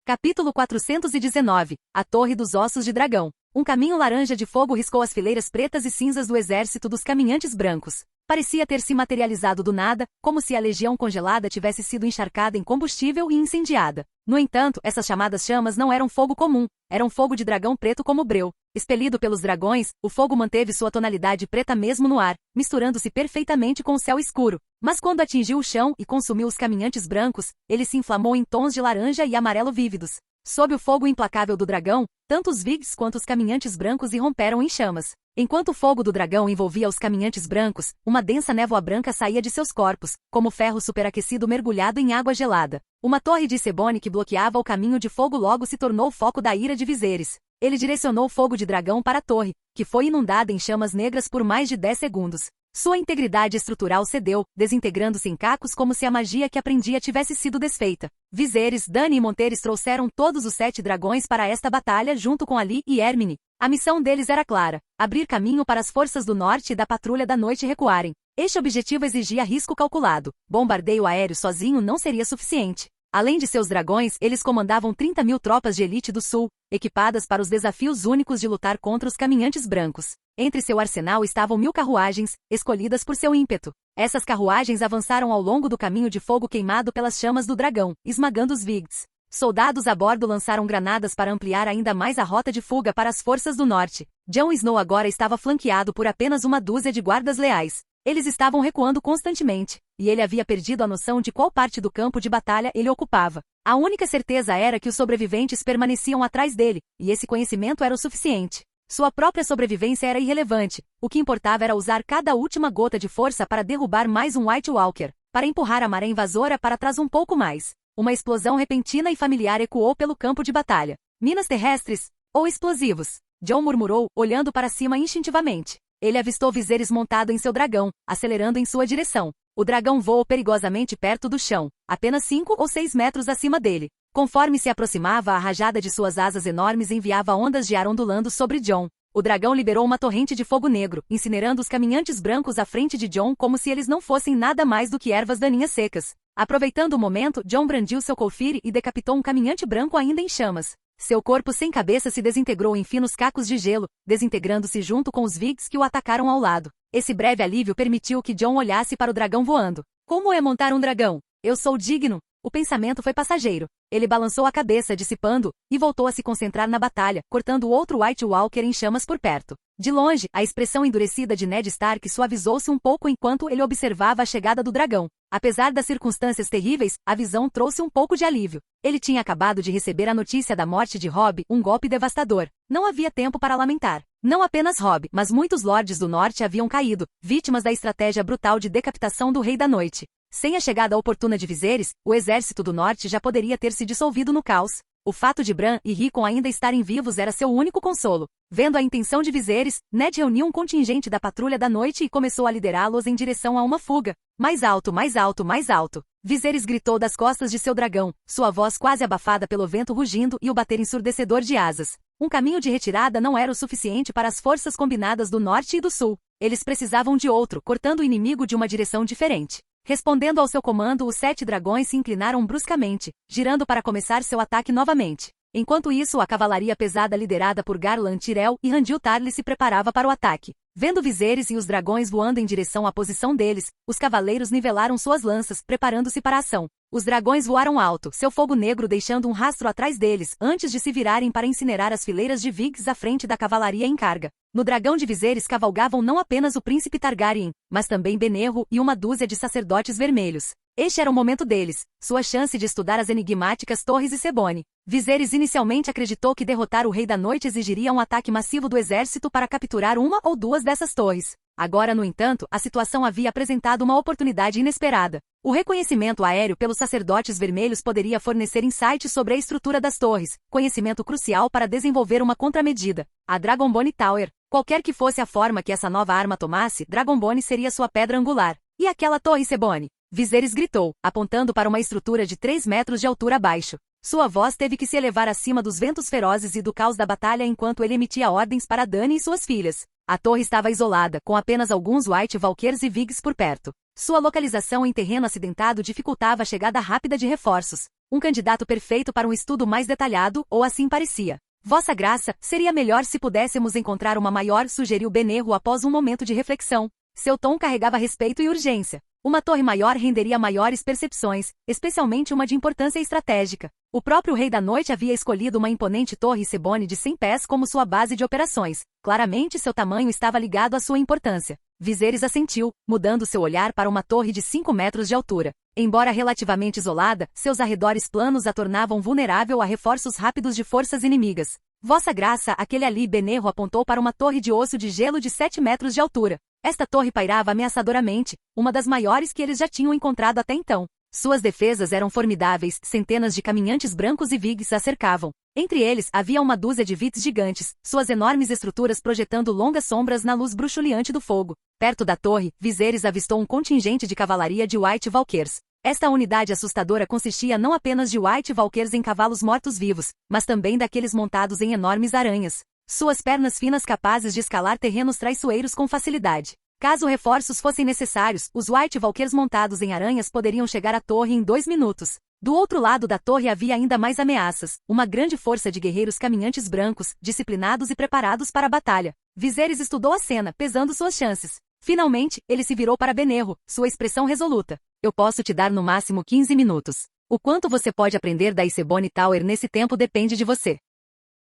Capítulo 419. A Torre dos Ossos de Dragão. Um caminho laranja de fogo riscou as fileiras pretas e cinzas do exército dos caminhantes brancos. parecia ter se materializado do nada, como se a legião congelada tivesse sido encharcada em combustível e incendiada. No entanto, essas chamadas chamas não eram fogo comum, eram fogo de dragão preto como breu. Expelido pelos dragões, o fogo manteve sua tonalidade preta mesmo no ar, misturando-se perfeitamente com o céu escuro. Mas quando atingiu o chão e consumiu os caminhantes brancos, ele se inflamou em tons de laranja e amarelo vívidos. Sob o fogo implacável do dragão, tanto os Vigs quanto os caminhantes brancos irromperam em chamas. Enquanto o fogo do dragão envolvia os caminhantes brancos, uma densa névoa branca saía de seus corpos, como ferro superaquecido mergulhado em água gelada. Uma torre de Sebone que bloqueava o caminho de fogo logo se tornou o foco da ira de Viserys. Ele direcionou o fogo de dragão para a torre, que foi inundada em chamas negras por mais de 10 segundos. Sua integridade estrutural cedeu, desintegrando-se em cacos como se a magia que aprendia tivesse sido desfeita. Viserys, Dany e Monteres trouxeram todos os 7 dragões para esta batalha junto com Ali e Hermine. A missão deles era clara: abrir caminho para as forças do norte e da patrulha da noite recuarem. Este objetivo exigia risco calculado. Bombardeio aéreo sozinho não seria suficiente. Além de seus dragões, eles comandavam 30.000 tropas de elite do sul, equipadas para os desafios únicos de lutar contra os caminhantes brancos. Entre seu arsenal estavam 1.000 carruagens, escolhidas por seu ímpeto. Essas carruagens avançaram ao longo do caminho de fogo queimado pelas chamas do dragão, esmagando os Vigds. Soldados a bordo lançaram granadas para ampliar ainda mais a rota de fuga para as forças do norte. Jon Snow agora estava flanqueado por apenas uma dúzia de guardas leais. Eles estavam recuando constantemente, e ele havia perdido a noção de qual parte do campo de batalha ele ocupava. A única certeza era que os sobreviventes permaneciam atrás dele, e esse conhecimento era o suficiente. Sua própria sobrevivência era irrelevante, o que importava era usar cada última gota de força para derrubar mais um White Walker, para empurrar a maré invasora para trás um pouco mais. Uma explosão repentina e familiar ecoou pelo campo de batalha. Minas terrestres? Ou explosivos? Jon murmurou, olhando para cima instintivamente. Ele avistou Viserys montado em seu dragão, acelerando em sua direção. O dragão voou perigosamente perto do chão, apenas 5 ou 6 metros acima dele. Conforme se aproximava, a rajada de suas asas enormes enviava ondas de ar ondulando sobre Jon. O dragão liberou uma torrente de fogo negro, incinerando os caminhantes brancos à frente de Jon como se eles não fossem nada mais do que ervas daninhas secas. Aproveitando o momento, Jon brandiu seu colfire e decapitou um caminhante branco ainda em chamas. Seu corpo sem cabeça se desintegrou em finos cacos de gelo, desintegrando-se junto com os Vigds que o atacaram ao lado. Esse breve alívio permitiu que Jon olhasse para o dragão voando. Como é montar um dragão? Eu sou digno. O pensamento foi passageiro. Ele balançou a cabeça, dissipando, e voltou a se concentrar na batalha, cortando outro White Walker em chamas por perto. De longe, a expressão endurecida de Ned Stark suavizou-se um pouco enquanto ele observava a chegada do dragão. Apesar das circunstâncias terríveis, a visão trouxe um pouco de alívio. Ele tinha acabado de receber a notícia da morte de Robb, um golpe devastador. Não havia tempo para lamentar. Não apenas Robb, mas muitos lordes do norte haviam caído, vítimas da estratégia brutal de decapitação do Rei da Noite. Sem a chegada oportuna de Viserys, o exército do norte já poderia ter se dissolvido no caos. O fato de Bran e Rickon ainda estarem vivos era seu único consolo. Vendo a intenção de Viserys, Ned reuniu um contingente da patrulha da noite e começou a liderá-los em direção a uma fuga. Mais alto, mais alto, mais alto. Viserys gritou das costas de seu dragão, sua voz quase abafada pelo vento rugindo e o bater ensurdecedor de asas. Um caminho de retirada não era o suficiente para as forças combinadas do norte e do sul. Eles precisavam de outro, cortando o inimigo de uma direção diferente. Respondendo ao seu comando, os 7 dragões se inclinaram bruscamente, girando para começar seu ataque novamente. Enquanto isso, a cavalaria pesada liderada por Garland Tyrell e Randil Tarly se preparava para o ataque. Vendo Viserys e os dragões voando em direção à posição deles, os cavaleiros nivelaram suas lanças, preparando-se para a ação. Os dragões voaram alto, seu fogo negro deixando um rastro atrás deles, antes de se virarem para incinerar as fileiras de Vigds à frente da cavalaria em carga. No dragão de Viserys cavalgavam não apenas o príncipe Targaryen, mas também Benerro e uma dúzia de sacerdotes vermelhos. Este era o momento deles, sua chance de estudar as enigmáticas Torres e Sebone. Viserys inicialmente acreditou que derrotar o Rei da Noite exigiria um ataque massivo do exército para capturar uma ou duas dessas torres. Agora, no entanto, a situação havia apresentado uma oportunidade inesperada. O reconhecimento aéreo pelos sacerdotes vermelhos poderia fornecer insights sobre a estrutura das torres, conhecimento crucial para desenvolver uma contramedida. A Dragonbone Tower. Qualquer que fosse a forma que essa nova arma tomasse, Dragonbone seria sua pedra angular. E aquela torre Sebone? Viserys gritou, apontando para uma estrutura de 3 metros de altura abaixo. Sua voz teve que se elevar acima dos ventos ferozes e do caos da batalha enquanto ele emitia ordens para Dany e suas filhas. A torre estava isolada, com apenas alguns White Walkers e Vigds por perto. Sua localização em terreno acidentado dificultava a chegada rápida de reforços. Um candidato perfeito para um estudo mais detalhado, ou assim parecia. Vossa Graça, seria melhor se pudéssemos encontrar uma maior, sugeriu Benerro após um momento de reflexão. Seu tom carregava respeito e urgência. Uma torre maior renderia maiores percepções, especialmente uma de importância estratégica. O próprio Rei da Noite havia escolhido uma imponente torre Sebone de 100 pés como sua base de operações. Claramente seu tamanho estava ligado à sua importância. Viserys assentiu, mudando seu olhar para uma torre de 5 metros de altura. Embora relativamente isolada, seus arredores planos a tornavam vulnerável a reforços rápidos de forças inimigas. Vossa Graça, aquele ali, Benerro apontou para uma torre de osso de gelo de 7 metros de altura. Esta torre pairava ameaçadoramente, uma das maiores que eles já tinham encontrado até então. Suas defesas eram formidáveis, centenas de caminhantes brancos e vigs a cercavam. Entre eles, havia uma dúzia de vits gigantes, suas enormes estruturas projetando longas sombras na luz bruxuleante do fogo. Perto da torre, Viserys avistou um contingente de cavalaria de White Walkers. Esta unidade assustadora consistia não apenas de White Walkers em cavalos mortos-vivos, mas também daqueles montados em enormes aranhas. Suas pernas finas capazes de escalar terrenos traiçoeiros com facilidade. Caso reforços fossem necessários, os White Walkers montados em aranhas poderiam chegar à torre em 2 minutos. Do outro lado da torre havia ainda mais ameaças, uma grande força de guerreiros caminhantes brancos, disciplinados e preparados para a batalha. Viserys estudou a cena, pesando suas chances. Finalmente, ele se virou para Benerro, sua expressão resoluta. Eu posso te dar no máximo 15 minutos. O quanto você pode aprender da Sebone Tower nesse tempo depende de você.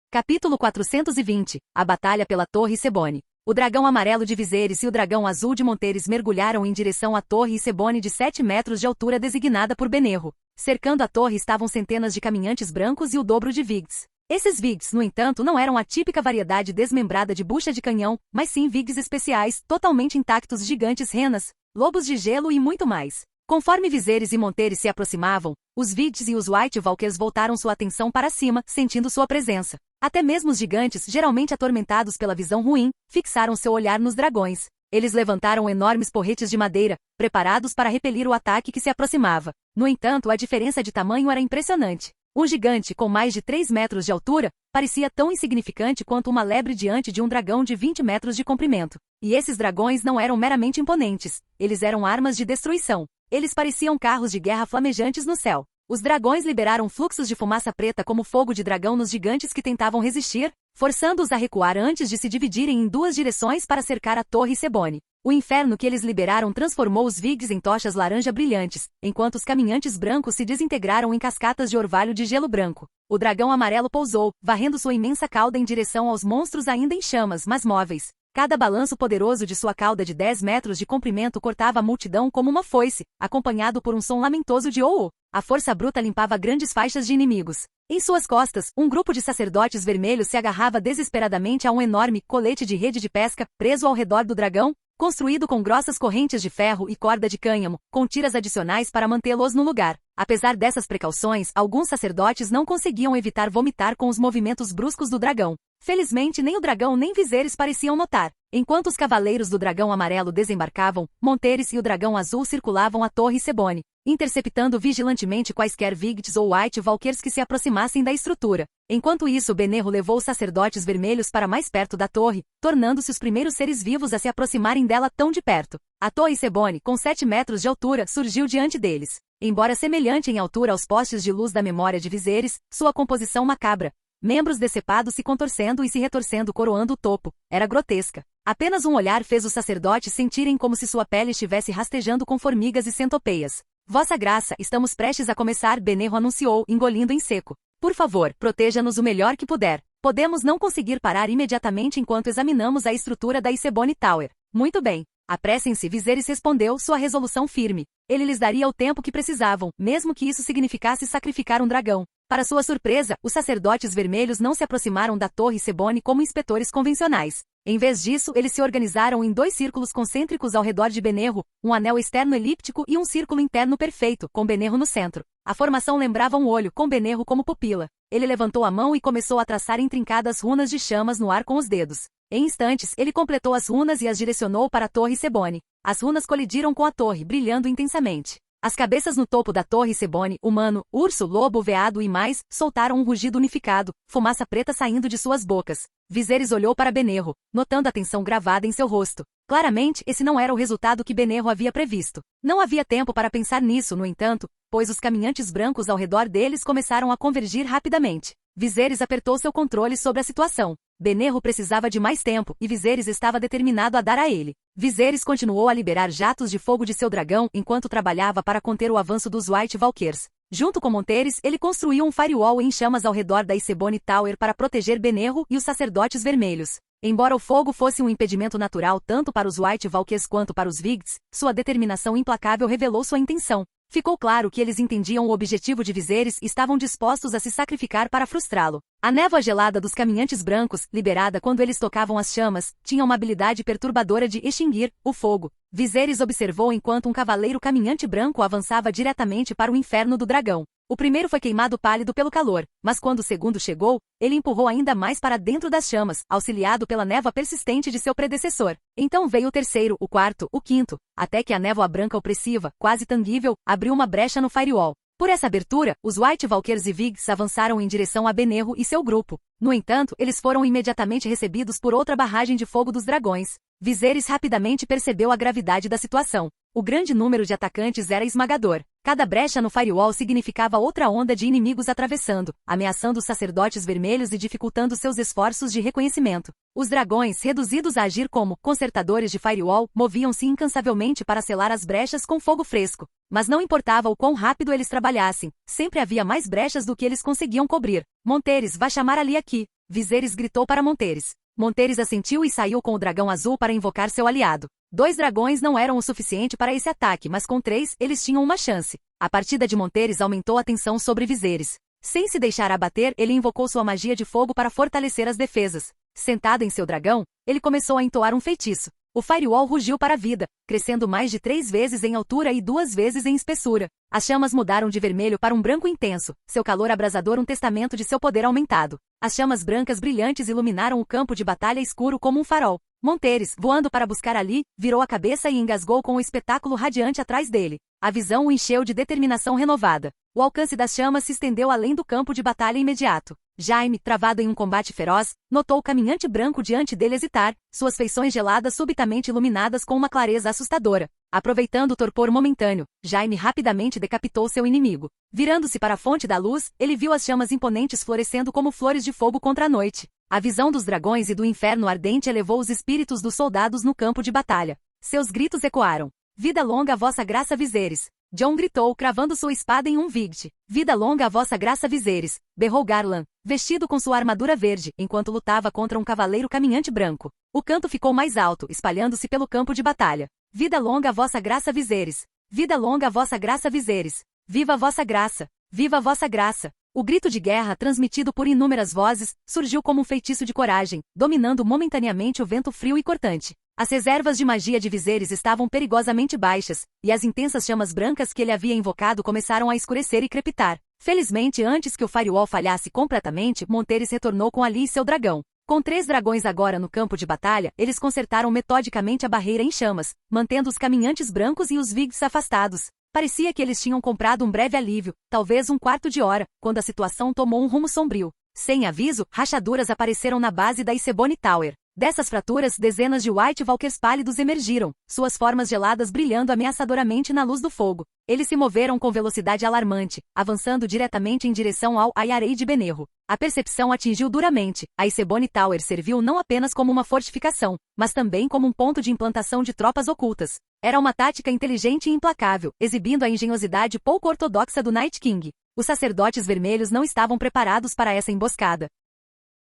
Capítulo 420. A Batalha pela Torre Sebone. O dragão amarelo de Viserys e o dragão azul de Monteres mergulharam em direção à torre Sebone de 7 metros de altura designada por Benerro. Cercando a torre estavam centenas de caminhantes brancos e o dobro de vigs. Esses vigs, no entanto, não eram a típica variedade desmembrada de bucha de canhão, mas sim vigs especiais, totalmente intactos, gigantes renas, lobos de gelo e muito mais. Conforme Viserys e Monteres se aproximavam, os vigs e os White Walkers voltaram sua atenção para cima, sentindo sua presença. Até mesmo os gigantes, geralmente atormentados pela visão ruim, fixaram seu olhar nos dragões. Eles levantaram enormes porretes de madeira, preparados para repelir o ataque que se aproximava. No entanto, a diferença de tamanho era impressionante. Um gigante com mais de 3 metros de altura parecia tão insignificante quanto uma lebre diante de um dragão de 20 metros de comprimento. E esses dragões não eram meramente imponentes, eles eram armas de destruição. Eles pareciam carros de guerra flamejantes no céu. Os dragões liberaram fluxos de fumaça preta como fogo de dragão nos gigantes que tentavam resistir, forçando-os a recuar antes de se dividirem em 2 direções para cercar a torre Sebone. O inferno que eles liberaram transformou os vigs em tochas laranja brilhantes, enquanto os caminhantes brancos se desintegraram em cascatas de orvalho de gelo branco. O dragão amarelo pousou, varrendo sua imensa cauda em direção aos monstros ainda em chamas, mas móveis. Cada balanço poderoso de sua cauda de 10 metros de comprimento cortava a multidão como uma foice, acompanhado por um som lamentoso de "oh-oh". A força bruta limpava grandes faixas de inimigos. Em suas costas, um grupo de sacerdotes vermelhos se agarrava desesperadamente a um enorme colete de rede de pesca, preso ao redor do dragão, construído com grossas correntes de ferro e corda de cânhamo, com tiras adicionais para mantê-los no lugar. Apesar dessas precauções, alguns sacerdotes não conseguiam evitar vomitar com os movimentos bruscos do dragão. Felizmente nem o dragão nem Viserys pareciam notar. Enquanto os cavaleiros do dragão amarelo desembarcavam, Monteres e o dragão azul circulavam a torre Sebone, interceptando vigilantemente quaisquer Vigts ou White Walkers que se aproximassem da estrutura. Enquanto isso, Benerro levou os sacerdotes vermelhos para mais perto da torre, tornando-se os primeiros seres vivos a se aproximarem dela tão de perto. A torre Sebone, com 7 metros de altura, surgiu diante deles. Embora semelhante em altura aos postes de luz da memória de Viserys, sua composição macabra, membros decepados se contorcendo e se retorcendo coroando o topo, era grotesca. Apenas um olhar fez os sacerdotes sentirem como se sua pele estivesse rastejando com formigas e centopeias. Vossa Graça, estamos prestes a começar, Benerro anunciou, engolindo em seco. Por favor, proteja-nos o melhor que puder. Podemos não conseguir parar imediatamente enquanto examinamos a estrutura da Sebone Tower. Muito bem. Apressem-se, Viserys respondeu, sua resolução firme. Ele lhes daria o tempo que precisavam, mesmo que isso significasse sacrificar um dragão. Para sua surpresa, os sacerdotes vermelhos não se aproximaram da torre Sebone como inspetores convencionais. Em vez disso, eles se organizaram em 2 círculos concêntricos ao redor de Benerro, um anel externo elíptico e um círculo interno perfeito, com Benerro no centro. A formação lembrava um olho, com Benerro como pupila. Ele levantou a mão e começou a traçar intrincadas runas de chamas no ar com os dedos. Em instantes, ele completou as runas e as direcionou para a torre Sebone. As runas colidiram com a torre, brilhando intensamente. As cabeças no topo da torre Sebone, humano, urso, lobo, veado e mais, soltaram um rugido unificado, fumaça preta saindo de suas bocas. Viserys olhou para Benerro, notando a tensão gravada em seu rosto. Claramente, esse não era o resultado que Benerro havia previsto. Não havia tempo para pensar nisso, no entanto, pois os caminhantes brancos ao redor deles começaram a convergir rapidamente. Viserys apertou seu controle sobre a situação. Benerro precisava de mais tempo, e Viserys estava determinado a dar a ele. Viserys continuou a liberar jatos de fogo de seu dragão enquanto trabalhava para conter o avanço dos White Walkers. Junto com Monteres, ele construiu um firewall em chamas ao redor da Icebone Tower para proteger Benerro e os sacerdotes vermelhos. Embora o fogo fosse um impedimento natural tanto para os White Walkers quanto para os Vigds, sua determinação implacável revelou sua intenção. Ficou claro que eles entendiam o objetivo de Viserys e estavam dispostos a se sacrificar para frustrá-lo. A névoa gelada dos caminhantes brancos, liberada quando eles tocavam as chamas, tinha uma habilidade perturbadora de extinguir o fogo. Viserys observou enquanto um cavaleiro caminhante branco avançava diretamente para o inferno do dragão. O primeiro foi queimado pálido pelo calor, mas quando o segundo chegou, ele empurrou ainda mais para dentro das chamas, auxiliado pela névoa persistente de seu predecessor. Então veio o terceiro, o quarto, o quinto, até que a névoa branca opressiva, quase tangível, abriu uma brecha no firewall. Por essa abertura, os White Walkers e Vigds avançaram em direção a Benerro e seu grupo. No entanto, eles foram imediatamente recebidos por outra barragem de fogo dos dragões. Viserys rapidamente percebeu a gravidade da situação. O grande número de atacantes era esmagador. Cada brecha no firewall significava outra onda de inimigos atravessando, ameaçando os sacerdotes vermelhos e dificultando seus esforços de reconhecimento. Os dragões, reduzidos a agir como consertadores de firewall, moviam-se incansavelmente para selar as brechas com fogo fresco. Mas não importava o quão rápido eles trabalhassem, sempre havia mais brechas do que eles conseguiam cobrir. Monteres, vá chamar ali aqui. Viserys gritou para Monteres. Monteres assentiu e saiu com o dragão azul para invocar seu aliado. 2 dragões não eram o suficiente para esse ataque, mas com 3, eles tinham uma chance. A partida de Monteres aumentou a tensão sobre Viserys. Sem se deixar abater, ele invocou sua magia de fogo para fortalecer as defesas. Sentado em seu dragão, ele começou a entoar um feitiço. O firewall rugiu para a vida, crescendo mais de 3 vezes em altura e 2 vezes em espessura. As chamas mudaram de vermelho para um branco intenso, seu calor abrasador um testamento de seu poder aumentado. As chamas brancas brilhantes iluminaram o campo de batalha escuro como um farol. Monteres, voando para buscar ali, virou a cabeça e engasgou com o espetáculo radiante atrás dele. A visão o encheu de determinação renovada. O alcance das chamas se estendeu além do campo de batalha imediato. Jaime, travado em um combate feroz, notou o caminhante branco diante dele hesitar, suas feições geladas subitamente iluminadas com uma clareza assustadora. Aproveitando o torpor momentâneo, Jaime rapidamente decapitou seu inimigo. Virando-se para a fonte da luz, ele viu as chamas imponentes florescendo como flores de fogo contra a noite. A visão dos dragões e do inferno ardente elevou os espíritos dos soldados no campo de batalha. Seus gritos ecoaram. Vida longa a vossa graça Viserys! Jon gritou, cravando sua espada em um Vigd. Vida longa a vossa graça Viserys! Berrou Garland, vestido com sua armadura verde, enquanto lutava contra um cavaleiro caminhante branco. O canto ficou mais alto, espalhando-se pelo campo de batalha. Vida longa a vossa graça Viserys! Vida longa a vossa graça Viserys! Viva a vossa graça! Viva a vossa graça! O grito de guerra, transmitido por inúmeras vozes, surgiu como um feitiço de coragem, dominando momentaneamente o vento frio e cortante. As reservas de magia de Viserys estavam perigosamente baixas, e as intensas chamas brancas que ele havia invocado começaram a escurecer e crepitar. Felizmente, antes que o firewall falhasse completamente, Monteres retornou com Ali e seu dragão. Com 3 dragões agora no campo de batalha, eles consertaram metodicamente a barreira em chamas, mantendo os caminhantes brancos e os Vigds afastados. Parecia que eles tinham comprado um breve alívio, talvez um quarto de hora, quando a situação tomou um rumo sombrio. Sem aviso, rachaduras apareceram na base da Icebone Tower. Dessas fraturas, dezenas de White Walkers pálidos emergiram, suas formas geladas brilhando ameaçadoramente na luz do fogo. Eles se moveram com velocidade alarmante, avançando diretamente em direção ao Ayarei de Benerro. A percepção atingiu duramente. A Icebone Tower serviu não apenas como uma fortificação, mas também como um ponto de implantação de tropas ocultas. Era uma tática inteligente e implacável, exibindo a engenhosidade pouco ortodoxa do Night King. Os sacerdotes vermelhos não estavam preparados para essa emboscada.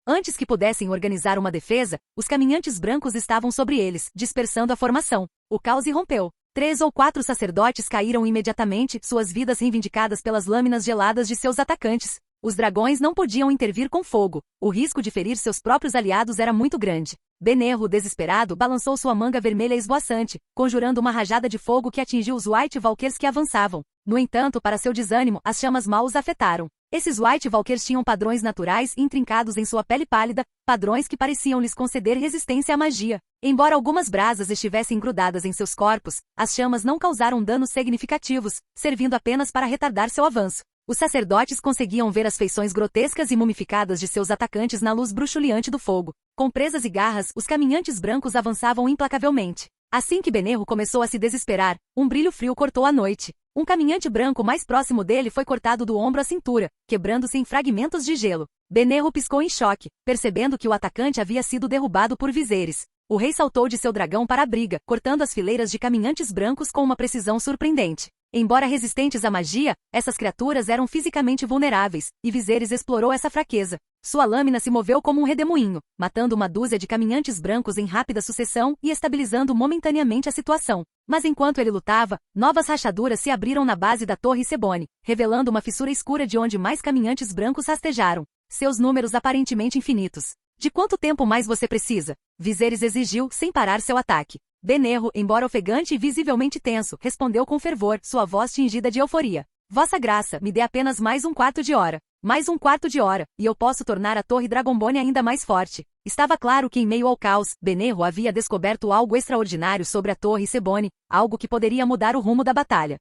Antes que pudessem organizar uma defesa, os caminhantes brancos estavam sobre eles, dispersando a formação. O caos irrompeu. 3 ou 4 sacerdotes caíram imediatamente, suas vidas reivindicadas pelas lâminas geladas de seus atacantes. Os dragões não podiam intervir com fogo. O risco de ferir seus próprios aliados era muito grande. Benerro, desesperado, balançou sua manga vermelha esvoaçante, conjurando uma rajada de fogo que atingiu os White Walkers que avançavam. No entanto, para seu desânimo, as chamas mal os afetaram. Esses White Walkers tinham padrões naturais intrincados em sua pele pálida, padrões que pareciam lhes conceder resistência à magia. Embora algumas brasas estivessem grudadas em seus corpos, as chamas não causaram danos significativos, servindo apenas para retardar seu avanço. Os sacerdotes conseguiam ver as feições grotescas e mumificadas de seus atacantes na luz bruxuleante do fogo. Com presas e garras, os caminhantes brancos avançavam implacavelmente. Assim que Benerro começou a se desesperar, um brilho frio cortou a noite. Um caminhante branco mais próximo dele foi cortado do ombro à cintura, quebrando-se em fragmentos de gelo. Benerro piscou em choque, percebendo que o atacante havia sido derrubado por Viserys. O rei saltou de seu dragão para a briga, cortando as fileiras de caminhantes brancos com uma precisão surpreendente. Embora resistentes à magia, essas criaturas eram fisicamente vulneráveis, e Viserys explorou essa fraqueza. Sua lâmina se moveu como um redemoinho, matando uma dúzia de caminhantes brancos em rápida sucessão e estabilizando momentaneamente a situação. Mas enquanto ele lutava, novas rachaduras se abriram na base da Torre Sebone, revelando uma fissura escura de onde mais caminhantes brancos rastejaram. Seus números aparentemente infinitos. De quanto tempo mais você precisa? Viserys exigiu, sem parar seu ataque. Benerro, embora ofegante e visivelmente tenso, respondeu com fervor, sua voz tingida de euforia. Vossa Graça, me dê apenas mais um quarto de hora. Mais um quarto de hora, e eu posso tornar a Torre Dragonbone ainda mais forte. Estava claro que em meio ao caos, Benerro havia descoberto algo extraordinário sobre a Torre Sebone, algo que poderia mudar o rumo da batalha.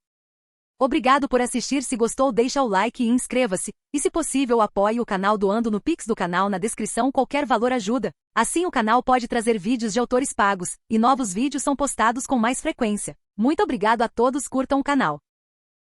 Obrigado por assistir. Se gostou, deixa o like e inscreva-se. E se possível, apoie o canal doando no Pix do canal na descrição. Qualquer valor ajuda. Assim o canal pode trazer vídeos de autores pagos, e novos vídeos são postados com mais frequência. Muito obrigado a todos, curtam o canal.